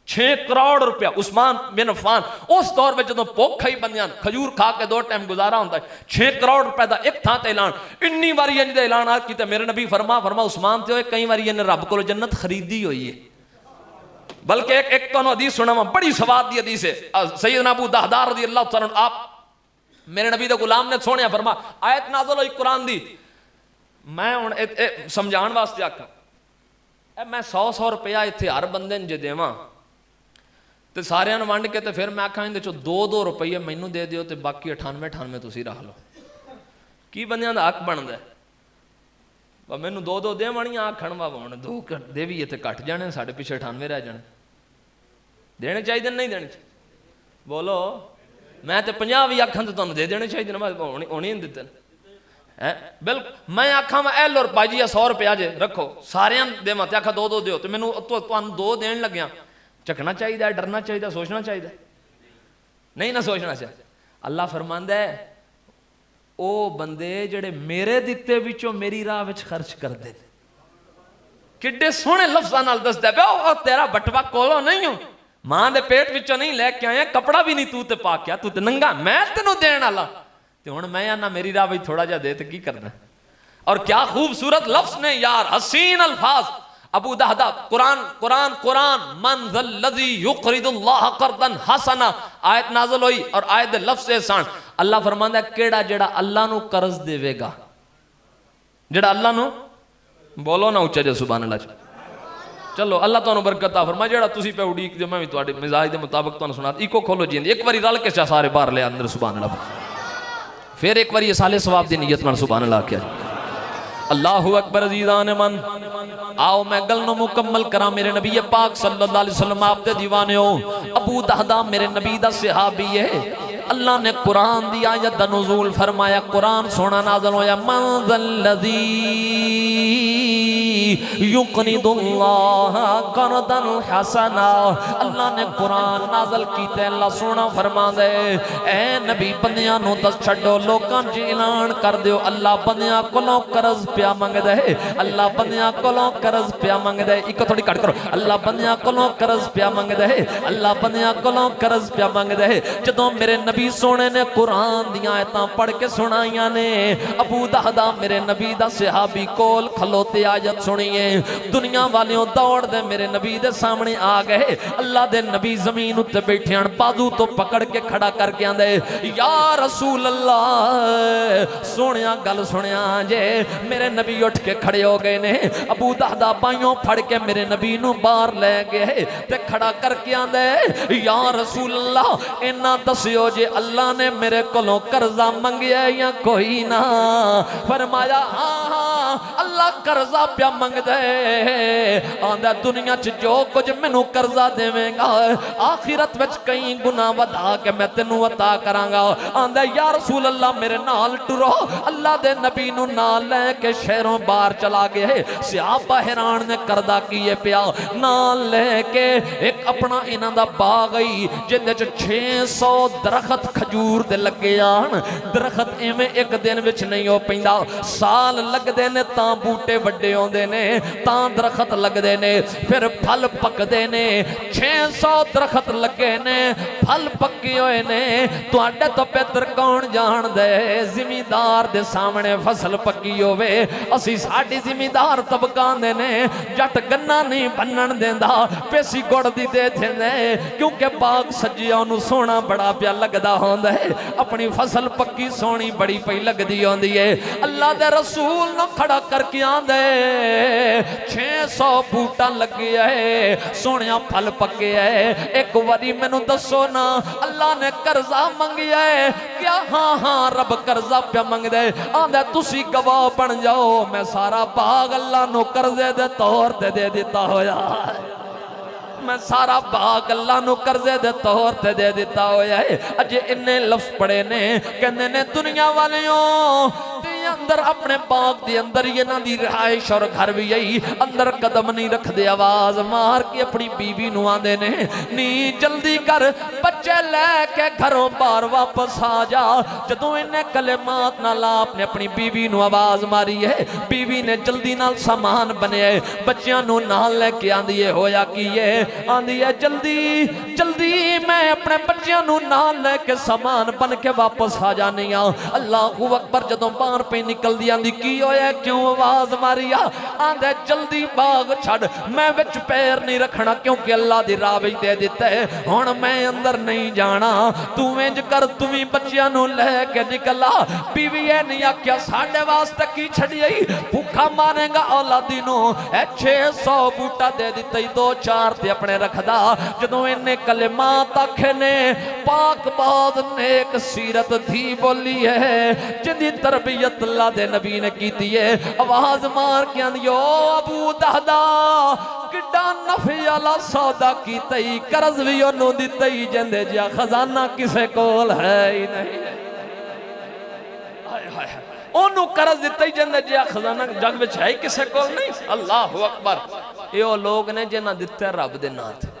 6 करोड़ रुपया उस्मान बिन अफान उस दौर में जो भुख ही बंदियां खजूर खा के 2 टाइम गुजारा होंदा है, 6 करोड़ रुपए का एक थां ते ऐलान, इन्नी बारी इंज दे ऐलान कीते मेरे नबी फरमा उस्मान ते कई बारी इन्हें रब कोलों जन्नत खरीदी हुई है। बल्कि एक तो हदीस सुनावा, बड़ी सवाद दी हदीस है, सैयदना अबू दहदार रज़ियल्लाहु तआला अन्हु आप मेरे नबी दे गुलाम ने सोहणिया फरमा आयत नाज़िल हुई कुरान दी, मैं हुण समझाण वास्ते आखा मैं 100 रुपया इत्थे हर बंदे जे देवां ते सारियां वंड के ते फिर मैं आखा इहदे चों 2-2 रुपये मैनू दे दिओ ते बाकी 98 तुसीं रख लो, की बंदियां दा हक बनदा है। मैनू 2-2 देवणियां आखण वा हुण 2 देवीए ते घट जाने, साडे पिछे 98 रह जाने, देने चाहिए नहीं देने चाहिए, बोलो मैं तो 50 भी आखा तो तुहानूं दे देने चाहिए ना, होने नहीं दिते है बिल्कुल। मैं आखा मैं लो भाजी 100 रुपया जे रखो सारियां देवां ते आखा 2-2 दिओ ते मैनू तुहानूं 2 देण लग्या, झकना चाहिए, डरना चाहिए, सोचना चाहिए नहीं ना सोचना चाहिए। अल्लाह फरमांदा है ओ बंदे जेड़े मेरे दिते विचों मेरी राह विच खर्च करदे ने, किड्डे सोहणे लफ्ज़ां नाल दसदा पिया ओ तेरा बटवा कोलों नहीं हो, मां दे पेट विचों नहीं लैके आया, कपड़ा भी नहीं तू ते पा के, तू ते नंगा, मैं तेनों देण वाला ते हुण मैं आना मेरी राह विच थोड़ा जिहा दे ते की करना। और क्या खूबसूरत लफ्ज़ ने यार, हसीन अल्फाज, अबू दहदा कुरान कुरान कुरान मन ज़ल्लज़ी युक़रिदुल्लाह क़र्ज़न हसना आयत नाज़िल हुई और आयत दे लफ्ज़ एहसान अल्लाह फरमांदा केड़ा जेड़ा अल्लाह नू कर्ज देवेगा जेड़ा अल्लाह नू बोलो ना उच्चा जे सुभान अल्लाह चलो अल्लाह तुहानू बरकत आ फरमाए जेड़ा तुसी पे उड़ीक दे मैं भी तुहाडे मिजाज दे मुताबिक तुहानू सुना इको खोलो जी एक बारी रल के सारे बाहर ले अंदर सुभान अल्लाह फिर एक बारी साले सवाब दी नियत नाल सुभान अल्लाह क्या अल्लाहु अकबर अज़ीज़ान मन आओ मैं गल नु मुकम्मल करा मेरे नबी पाक सल्लल्लाहु अलैहि वसल्लम आप दे दीवाने हो अबू दहदा मेरे नबी दा सहाबी है अल्लाह ने कुरान दी आयत दा नुज़ूल फरमाया कुरान सोना नाज़िल होया मन ज़ल्लज़ी युक़रिदुल्लाह क़र्ज़न हसना अल्लाह ने कुरान नाज़िल कीते अल्लाह सोना फरमांदे ए नबी बंदियां नु दस छड्डो लोकां च ऐलान कर दियो अल्लाह बंदियां कोलों कर्ज पिया मंगदा है अल्लाह बंदियां कोलों कर्ज पिया मंगदा है इको थोड़ी कट करो अल्लाह बंदियां कोलों कर्ज पिया मंगदा है अल्लाह बंदियां कोलों कर्ज पिया मंगदा है जदों मेरे नबी सोने ने कुरान दी आयतां पढ़ के सुनाईयां ने अबू दहदा मेरे नबी दा सहाबी कोल खलोते आयत सुनिए दुनिया वालियों दौड़ दे मेरे नबी दे सामने आ गए अल्लाह दे नबी जमीन उत्ते बैठे हन बाजू तो पकड़ के खड़ा करके आंदे या रसूल अल्लाह सोनिया गल सुनिया जे मेरे नबी उठ के खड़े हो गए ने अबू दहदा बाइयों फड़ के मेरे नबी नू बाहर ले गए ते खड़ा करके आंदे या रसूल अल्लाह इन्ना दस्सियो जे अल्लाह ने मेरे कोलों कर्जा मंगिया या कोई ना फरमाया हाँ हाँ अल्लाह कर्जा पिया मंगदे आंदा दुनिया च जो कुछ मैनू कर्जा देवेगा आखिरत विच कई गुना वधा के मैं तेनू अता करांगा आंदा या रसूल अल्लाह मेरे नाल टुरो अल्लाह दे नबी नू नाल लेके शहरों बाहर चला गए सहाबा हैरान ने करदा कीए पिया नाल लेके एक अपना इन्हां दा बाग आई जिंदे च 600 दरखत खजूर दे लगे आन दरखत इवें एक दिन विच नहीं हो पैंदा साल लगदे ने तां बूटे वड्डे आउंदे ने तां दरखत लगदे ने फिर फल पकदे ने 600 दरखत लगे ने फल पक्के होए ने तुहाडे तो बेहतर कौन जानदे जिमीदार दे सामने फसल पक्की होवे असी साडी जिमीदार तबका दे ने जट गन्ना नहीं बन्नण देंदा पेसी गुड़ दी दे देंदे क्योंकि बाग सजिया ओनू सोना बड़ा प्या लगदा होंदा है अपनी फसल पक्की सोनी बड़ी पई लगदी होंदी है अल्लाह दे रसूल न खड़ा करके आंदे 600 बूटा लगे है सोनिया फल पके है एक बारी मैनू दसो ना अल्लाह ने कर्जा मंगिया है क्या हाँ हाँ रब कर्जा पिया मंगदे आंदा तुसी गवाह बन जाओ मैं सारा बाग अल्लाह नो कर्जे दे तौर ते दे दिता होया मैं सारा बाग अल्लाह नु कर्जे दे तौर ते दे दिता होया है अजे इन्ने लफ्ज़ पढ़े ने कहंदे ने दुनिया वालियों अंदर अपने बाग दे अंदर ही इन्हां दी रिहाइश और घर भी आई अंदर कदम नहीं रखदे आवाज मार के अपनी बीवी नु आंदे ने नी जल्दी कर बच्चे लेके घरों बाहर वापस आ जा जदों इन्हें कलेमात नाल आपने अपनी बीवी नु आवाज मारी है बीवी ने जल्दी नाल सामान बने बच्चियां नु नाल लेके आंदी है होया की है आंदी है जल्दी जल्दी मैं अपने बच्चियां नु नाल लेके सामान बन के वापस आ जानी आ अल्लाहू अकबर जदों बाहर पे निकल दी आंदी की होया क्यों आवाज मारी आंदे जल्दी बाग छड़ मैं विच पैर नहीं रखना क्योंकि अल्लाह दी राह विच दे दिता है हुण मैं अंदर नहीं जाना तू इंज कर तू भी बच्चियां नु लेके निकला बीवी ए नहीं आख्या साडे वास्ते की छड़ी आई भूखा मारेगा औलादी नु 600 बूटा दे दिता ही 2-4 ते अपने रखदा जदों इन्ने कलिमात आखे ने पाक बाज नेक सीरत धी बोली है जिंदी तरबियत अल्लाह दे नबी ने कीती है आवाज मार के आंदियो अबू दहदा किड्डा नफे वाला सौदा कीता ही कर्ज भी ओनू दिता ही जिंदे जिहा खजाना किसे कोल है ही नहीं हाय हाय ओनू कर्ज दिता ही जिंदे जिहा खजाना जग विच है किसे कोल नहीं अल्लाहू अकबर ये लोग ने जिन्हां दिता रब दे नाम ते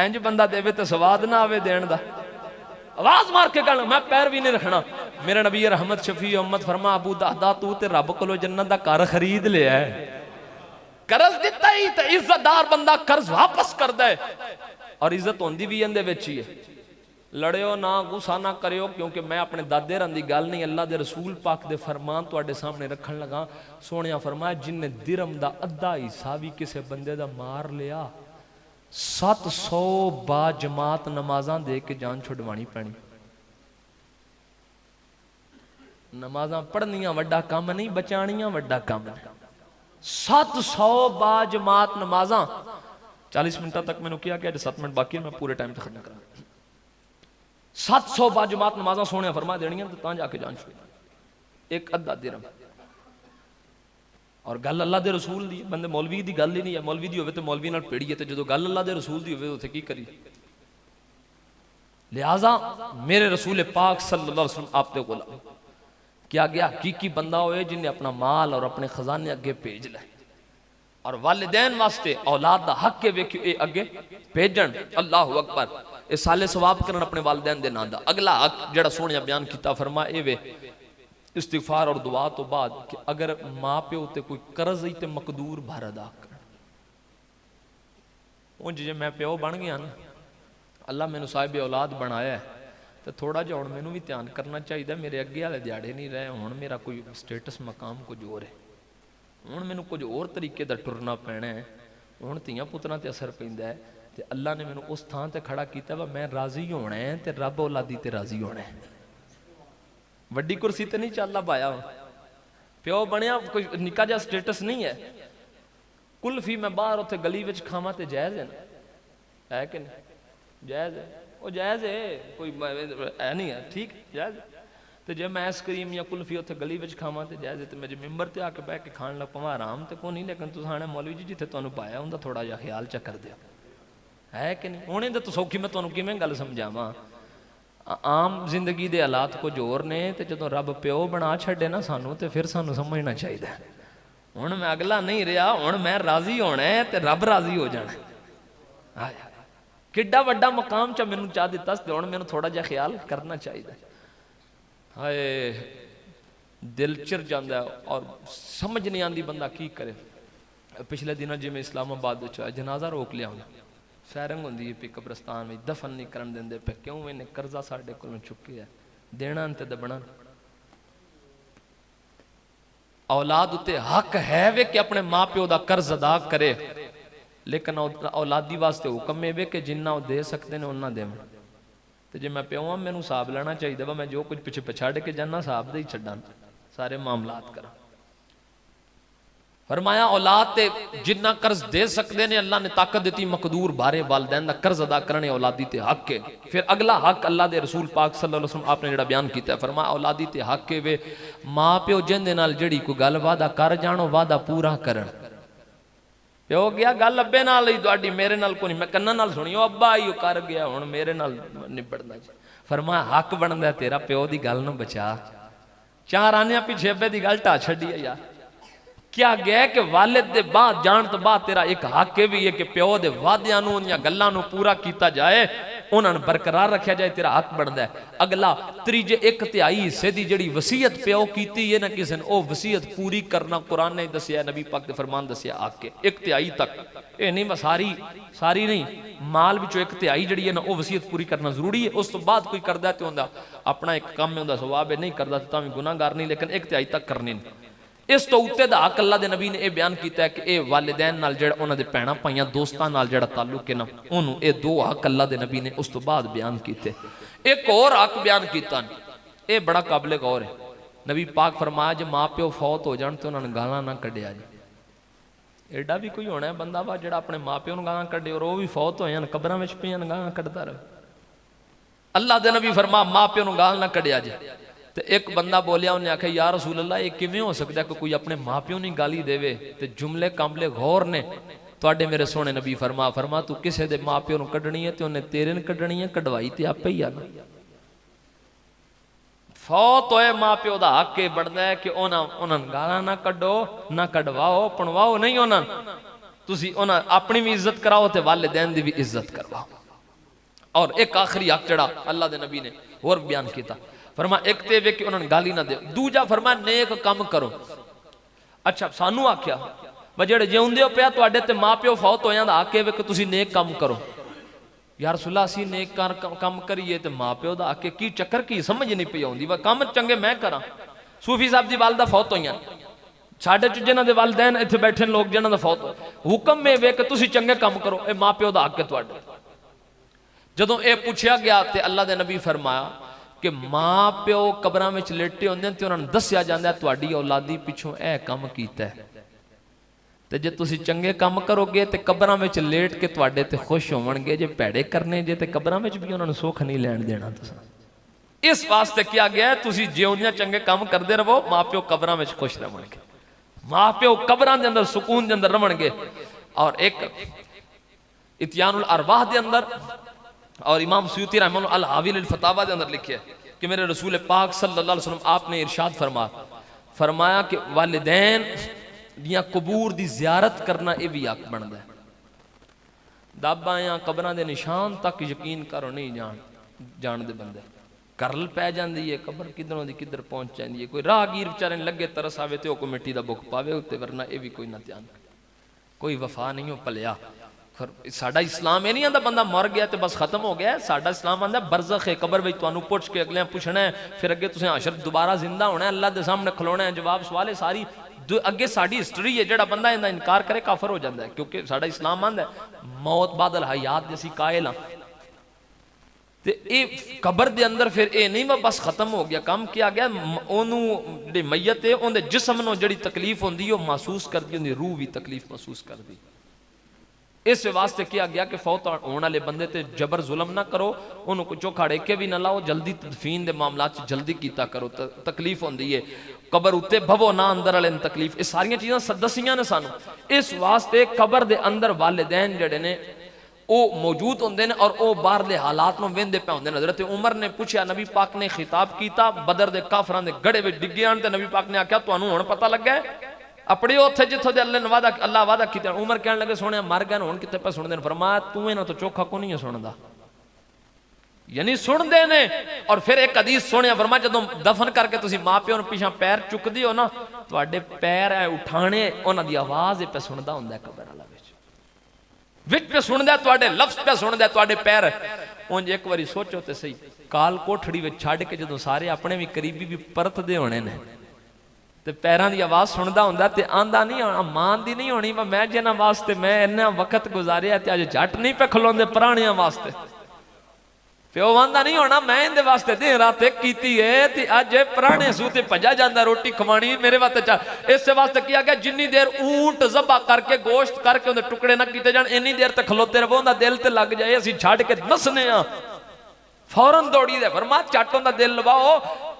इंज बंदा देवे ते स्वाद ना आवे देण दा आवाज मार के कहना मैं पैर भी नहीं रखना मेरे नबी रहमत शफी उम्मत फरमा अबू दहदा तू ते रब कोलों जन्नत दा घर खरीद लिया है कर्ज दिता ही ते इज्जतदार बंदा कर्ज वापस करदा है और इज्जत होंदी भी इंदे विच ही है लड़ियो ना, गुस्सा ना करियो, क्योंकि मैं अपने दादे रन की गल नहीं, अल्लाह के रसूल पाक दे फरमान तुहाडे सामने रखन लगा। सोहणिया फरमाया, जिन्हें दिरम दा अद्धा हिस्सा भी किसी बंदे दा मार लिया, 700 बाजमात नमाजा दे के जान छुड़वानी पैनी। नमाजा पढ़निया वड्डा काम नहीं, बचानिया वड्डा काम है। 700 बाजमात नमाजा। 40 मिनट तक मैंने किया कि 7 मिनट बाकी है, मैं पूरे टाइम तक खत्म करा। 700 बाजमात नमाजा सोने फरमा देनिया तो जाके जान छुड़ी, एक अद्धा दिरहम। और गल अल्लाह दे रसूल दी, बंदे मौलवी दी गल ही नहीं है। मौलवी दी होवे तो मौलवी नाल पेड़ी है, तो जो गल अल्लाह दे रसूल दी होवे उथे की करी। लिहाजा मेरे रसूल पाक सल्लल्लाहु अलैहि वसल्लम आप ते गुलाम क्या गया हकीकी बंदा होए जिन्हें अपना माल और अपने खजाने अगे भेज ले, और वालिदैन वास्ते औलाद दा हक है वेखियो ए अगे भेजन। अल्लाहु अकबर। ए साले सवाब करन अपने वालिदैन दे नां दा। अगला हक जेड़ा सोहणिया बयान कीता फरमा ए वे इस्तिगफार और दुआ तो बाद कि अगर मां प्यो ते कोई कर्ज ही ते मकदूर भर अदा कर। उंज जे मैं प्यो बन गया ना, अल्लाह मैनू साहिब औलाद बनाया है, तो थोड़ा जिहा हुण मैनू भी ध्यान करना चाहिए। मेरे अगे वाले दिहाड़े नहीं रहे, हुण मेरा कोई स्टेटस मकाम कुछ होर है, हुण मैनू कुछ होर तरीके दा टुरना पैना है। हुण धीआं पुत्रां ते असर पैंदा है, ते अल्लाह ने मैनू उस थां ते खड़ा कीता वा मैं राजी होना है, ते रब औलादी ते राजी होना है। वड्डी कुर्सी ते नहीं चलदा पाया, प्यो बनया, कोई निक्का जिहा स्टेटस नहीं है। कुल्फी मैं बाहर उत्थे गली विच खावां ते जायज़ है कि नहीं? जायज़ है, वो जायज़ है, कोई है नहीं है, ठीक जायज़। तो जे मैं आइसक्रीम या कुल्फी उत्थे गली विच खावां ते जायज़ है, तो मैं जे मिंबर ते आके बह के खाण लग पवां आराम ते कोई नहीं। लेकिन तुसीं आणे मौलवी जी जिथे तुहानूं पाया हुंदा थोड़ा जिहा ख्याल च कर दिओ, है कि नहीं? हुणे ते सौखी मैं तुहानूं किवें गल समझावां। आम जिंदगी दे हालात कुछ होर ने, ते जदों रब प्यो बना छड्डे ना सानूं, ते फिर सानूं समझना चाहिए हुण मैं अगला नहीं रहा, हुण मैं राजी होना है ते रब राजी हो जाना। हाय किड्डा वड्डा मकाम च मैनूं चाह दिता, हुण मैनूं थोड़ा जिहा ख्याल करना चाहिए। हाय दिल चिर जाता है और समझ नहीं आती बंदा की करे। पिछले दिनों जिवें इस्लामाबाद जनाजा रोक लिया, सैरंग होंदी है कब्रस्तान में, दफन नहीं करन देंदे पे, क्यों? इन्हें कर्जा साडे कोलों चुक्या, देना ते दबना। औलाद उत्ते हक है वे कि अपने माँ प्यो का कर्ज अदा करे, लेकिन औलादी वास्ते हुक्म है वे कि जिन्ना वो दे सकते हैं उन्ना देव। तो जे मैं प्यो हाँ मैनू हिसाब लेना चाहिए वा, मैं जो कुछ पिछे पछाड़ के जाना हिसाब दे ही छड्डां सारे मामलात करा। फरमाया औलाद ते जिन्ना कर्ज दे सकते हैं अल्लाह ने ताकत दी, मकदूर बारे वालिदैन दा कर्ज अदा करने औलादी ते हक है। फिर अगला हक अल्लाह दे रसूल पाक सल्लल्लाहु अलैहि वसल्लम आपने जिहड़ा बयान किया, फरमाया औलादी ते हक है वे माँ प्यो जिंदे नाल जिहड़ी कोई गल वादा कर जानो वादा पूरा करन। प्यो गया गल अब्बे नाल ही तुहाडी, मेरे नाल कोई नहीं, मैं कन्ना नाल सुनी अब्बा ही कर गया, हुण मेरे नाल निबड़ना। फरमाया हक बनदा तेरा प्यो दी गल नूं बचा। चार आने पिछे अब्बे दी गल ढा छड्डी है यार। क्या गया कि वालिद दे बाद जान तो बाद तेरा एक हक भी है कि प्यो दे वादियां नूं उन्दियां गल्लां नूं पूरा कीता जाए, उन्हां नूं बरकरार रखा जाए, तेरा हक बनदा है। अगला त्रीजे 1/3 हिस्से दी जिहड़ी वसीयत प्यो कीती है ना किसी ने, ओ वसीयत पूरी करना कुरान ने दसिया, नबी पाक दे फरमान दसिया हक है 1/3 तक। ये नहीं बस सारी नहीं, माल विचों 1/3 जिहड़ी है ना वो वसीयत पूरी करना जरूरी है। उस तो बाद कोई करदा ते हुंदा अपना एक काम है, हुंदा सवाब है, नहीं करदा तां भी गुनाहगार नहीं, लेकिन 1/3 तक करनी नहीं। इस तो उत्ते दा हक अल्लाह दे नबी ने यह बयान किया है कि यह वालिदैन नाल जिहड़ा उन्हां दे भैणां भाईयां दोस्तां नाल जिहड़ा ताल्लुक है ना, उहनूं ये 2 हक अल्लाह दे नबी ने उस तो बाद बयान कीते। एक और हक बयान किया, यह बड़ा काबिले गौर है। नबी पाक फरमाया जे माँ प्यो फौत हो जान तो उन्होंने गालां ना कढ़िया जी। एडा भी कोई होना है बंदा वा जिहड़ा अपने माँ प्यो नूं गालां कढ़े और वो भी फौत होए कबरां विच पियां गालां कढ़दा रहे। अल्लाह दे नबी फरमा माँ प्यो नूं गाल ना कढ़िया जे। तो एक बंदा बोलिया, उन्हें आख्या या रसूल अल्लाह ये किवें हो सकता है कि कोई अपने माँ प्यो नहीं गाली देवे? तो जुमले कामले गौर ने तुहाडे मेरे सोने नबी फरमा तू किसी दे माँ प्यो नूं कढ़नी है तो उन्हें तेरे ने कढ़नी है, कढ़वाई तो आपे ही आना। फौत होए माँ प्यो का हक ये बनता है कि उन्होंने गालां ना कढ़ो, ना कढ़वाओ, पणवाओ नहीं, उन्होंने तुसीं उन्हां अपनी भी इज्जत कराओ तो वालिदैन दी भी इज्जत करवाओ। और एक आखिरी हक जड़ा अल्लाह दे नबी ने होर बयान किया, फरमा एक ते वे कि उन्होंने गाली ना दे, दूजा फरमा नेक काम करो। अच्छा सानू आख्या वा जेड़े जिउंदे हो पिया तुहाडे ते माँ प्यो फौत होया दा हक है कि तुसीं नेक काम करो। यार रसूला असी नेक काम करिए तो माँ प्यो का आके की चक्कर की समझ नहीं पई आउंदी वा काम चंगे मैं करा। सूफी साहब की वालदा फौत हुई साढ़े च जिन्हों के वालदैन इतने बैठे लोग जिन्हों का फौत हुक्म में वे कि तुसी चंगे काम करो, ये माँ प्यो का हक है तुहाडा। जदों ये पूछा गया तो अल्लाह के नबी फरमाया कि माँ प्यो कबरां में लेटे होंदे ते उन्होंने दस्या जांदा तुहाडी औलादी पिछों यह काम कीता है, तो जे तुसी चंगे काम करोगे तो कबरां में लेट के तुहाडे ते खुश होवणगे, जे भैड़े करने जे तो कबरां में भी उन्होंने सुख नहीं लैण देना। तुसां इस वास्ते किया गया है तुसी जिउंदियां चंगे काम करते रहो, माँ प्यो कबरां में खुश रहणगे, माँ प्यो कबरां दे अंदर सुकून दे अंदर रहणगे। और एक इत्यानुल अरवाह दे अंदर और इमाम सुयूती रहमतुल्लाह अल हावी लिल फतावा दे अंदर लिखे कि मेरे रसूल पाक सल्लल्लाहु अलैहि वसल्लम आपने इरशाद फरमाया कि वालिदैन दियां कबूर दी ज़ियारत करना यह भी हक बनता है। दाबा या कबरां दे निशान तक यकीन करो नहीं जानते बंदे, करल पै जाती है कबर किधरों की किधर पहुंच जाती है। कोई राहगीर बेचारे लगे तरस आवे तो कोई मिट्टी का बुख पावे उत्ते, वरना ये भी कोई ना ध्यान, कोई वफा नहीं हो भलिया। साडा इस्लाम ये नहीं आंदा बंदा मर गया तो बस खत्म हो गया। साडा इस्लाम आंदा बरज़ख है, कबर में तुहानू पुछ के अगले पुछना है, फिर अगे तुसें हशर दोबारा जिंदा होना है, अल्लाह के सामने खलोना है, जवाब सवाल है सारी अगे साडी हिस्टरी है। जिहड़ा बंदा इहदा इनकार करे काफर हो जाता है, क्योंकि साडा इस्लाम आंदा मौत बादल हयात जैसी कायल हाँ। तो ये कबर दे अंदर फिर ये नहीं बस खत्म हो गया, काम किया गया ओनू जी मैयत है उनके जिसम नूं जिहड़ी तकलीफ होंदी है महसूस करती होंदी, रूह भी तकलीफ महसूस करती। इस वास्ते किया गया कि फौत होने वाले बंदे ते जबर जुल्म ना करो, उन्होंने चोखा डेके भी ना लाओ, जल्दी तदफीन के मामला जल्दी किया करो, तकलीफ होंदी है। कबर उत्ते भवो ना अंदर वाले तकलीफ, ये सारिया चीज़ां दसियां ने सानू। इस वास्ते कबर दे अंदर वालिदैन जिहड़े ने वो मौजूद होंदे ने और वो बाहरले हालात में वेंदे पे होंदे ने। हज़रत उमर ने पूछा, नबी पाक ने खिताब किया, बदर दे काफरां दे गड़े विच डिगे आन, ते नबी पाक ने आख्या तुहानू हुण पता लगा है अपने उत्थे जिथों दे अल्लाह वादा किया। उमर कहने लगे सोने मर गए हुण कित्थे पे सुनदे ने? फरमाया तू इन्हां तो चोखा को नहीं सुनदा, यानी सुनते ने। और फिर एक हदीस सुनिया, फरमाया जदों दफन करके तुसी माँ प्यो नूं पिछां पैर चुकदे हो ना, तुहाडे पैर उठाने उन्हां दी आवाज़ पे सुनदा हुंदा है कबर वाला विच पे सुनदा, तुहाडे लफ्ज़ पे सुनदा, तुहाडे पैर। उंज एक बारी सोचो तो सही, काल कोठड़ी विच छड्ड के जदों सारे अपने भी करीबी भी परतदे होने ने ते पैरां दी आवाज़ सुनदा हुंदा ते आंदा नहीं होना, मान दी नहीं होनी मैं जिन्हां वास्ते मैं इन्ना वक्त गुजारिया ते अज झट नहीं पे खलोंदे पुराणियां वास्ते। प्यो आंदा नहीं होना मैं इहदे वास्ते दिन रात एक कीती है ते अज पुराने सूते भजा जांदा रोटी खवानी मेरे वास्ते चा। इस वास्ते किया गया जिन्नी देर ऊंट ज़बा करके गोश्त करके उहदे टुकड़े ना कीते जाण, इन्नी देर तक खलोते रहो, उहदा दिल ते लग जाए, असीं छड्ड के नसने आ फौरन दौड़ी दे। फरमाया झट उहदा दिल लवाओ।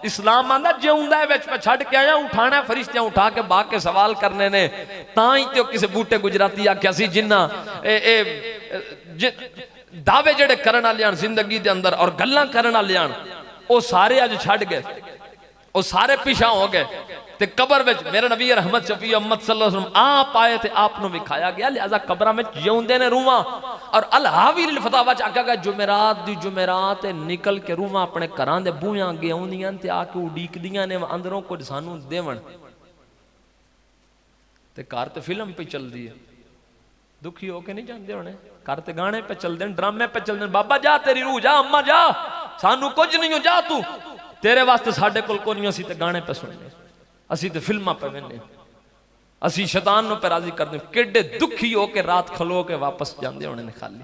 इस्लाम आंदा जिउंदा है विच पे छड्ड के आया, उठाना फरिश्तियां उठा के बाग के सवाल करने ने। तां ही ते किसी बूटे गुजराती आख्या सी जिन्ना दावे जेड़े करन वाले जिंदगी दे अंदर और गल्लां करन वाले वो सारे अज छड्ड गए, वो सारे पिछा हो गए ते कबर विच मेरे नबी रहमत शफी उम्मत सल्लल्लाहु अलैहि वसल्लम आप आए थे आपनू विखाया गया, लिहाजा कबरां में जिउंदे ने रूहां। और अल हावी लिल फतावा च आख्या गया जुमेरात दी जुमेरात निकल के रूहां अपने घरां दे बूहियां अगे आउंदियां ते आके उडीकदियां ने अंदरों कुछ सानू देवण। ते घर ते फिल्म पे चलदी है, दुखी होके नहीं जाते होने, घर ते गाने पे चलते हैं, ड्रामे पे चलते हैं, बाबा जा तेरी रूह जा, अम्मा जा, सानू कुछ नहीं हो, जा तू, तेरे वास्ते साडे कोल कोई नहीं, असीं ते गाने पे सुनने, असीं ते फिल्मां पे वेखने, असीं शैतान नूं पे राजी करदे। किड्डे दुखी होके रात खलो के वापस जाते होने ने। खाली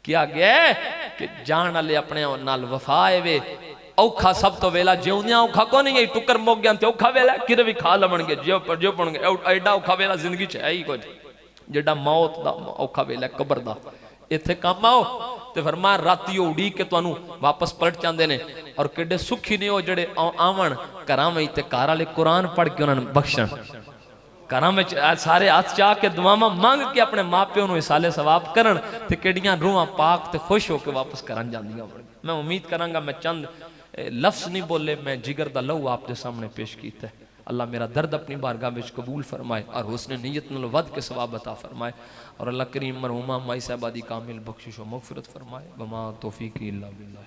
क्या गया कि जान वाले अपने नाल वफा वे, औखा सब तो वेला जिउंदियां औखा को नहीं है, टुकर मुक गया तो औखा वेला किरे भी खा लवणगे जो पणगे, एडा औखा वेला जिंदगी च है ही कुछ जेड़ा मौत दा औखा वेला कबर दा। इत्थे काम आओ ते फरमाया राती उड़ी के तुहानू वापस पलट जांदे ने। और किड्डे सुखी ने हो जेड़े आवन घरां विच ते घर वाले कुरान पढ़ के उन्हां नूं बख्शण, घरां विच सारे हाथ चाह के दुआवां मंग के अपने माँ प्यो नूं इसाले सवाब करन ते किड्डियां रूहां पाक ते खुश होकर वापस घरां जांदियां। मैं उम्मीद करांगा मैं चंद लफ्ज़ नहीं बोले, मैं जिगर दा लहू आपके सामने पेश कीता है। अल्लाह मेरा दर्द अपनी बारगाह में कबूल फरमाए और हुस्न नीयत नाल वध के सवाब अता फरमाए। और अल्लाह करीम मरहुमा माई साहबा दी कामिल बख्शिश व मगफिरत फरमाए। वमा तौफीकी इल्ला बिल्लाह।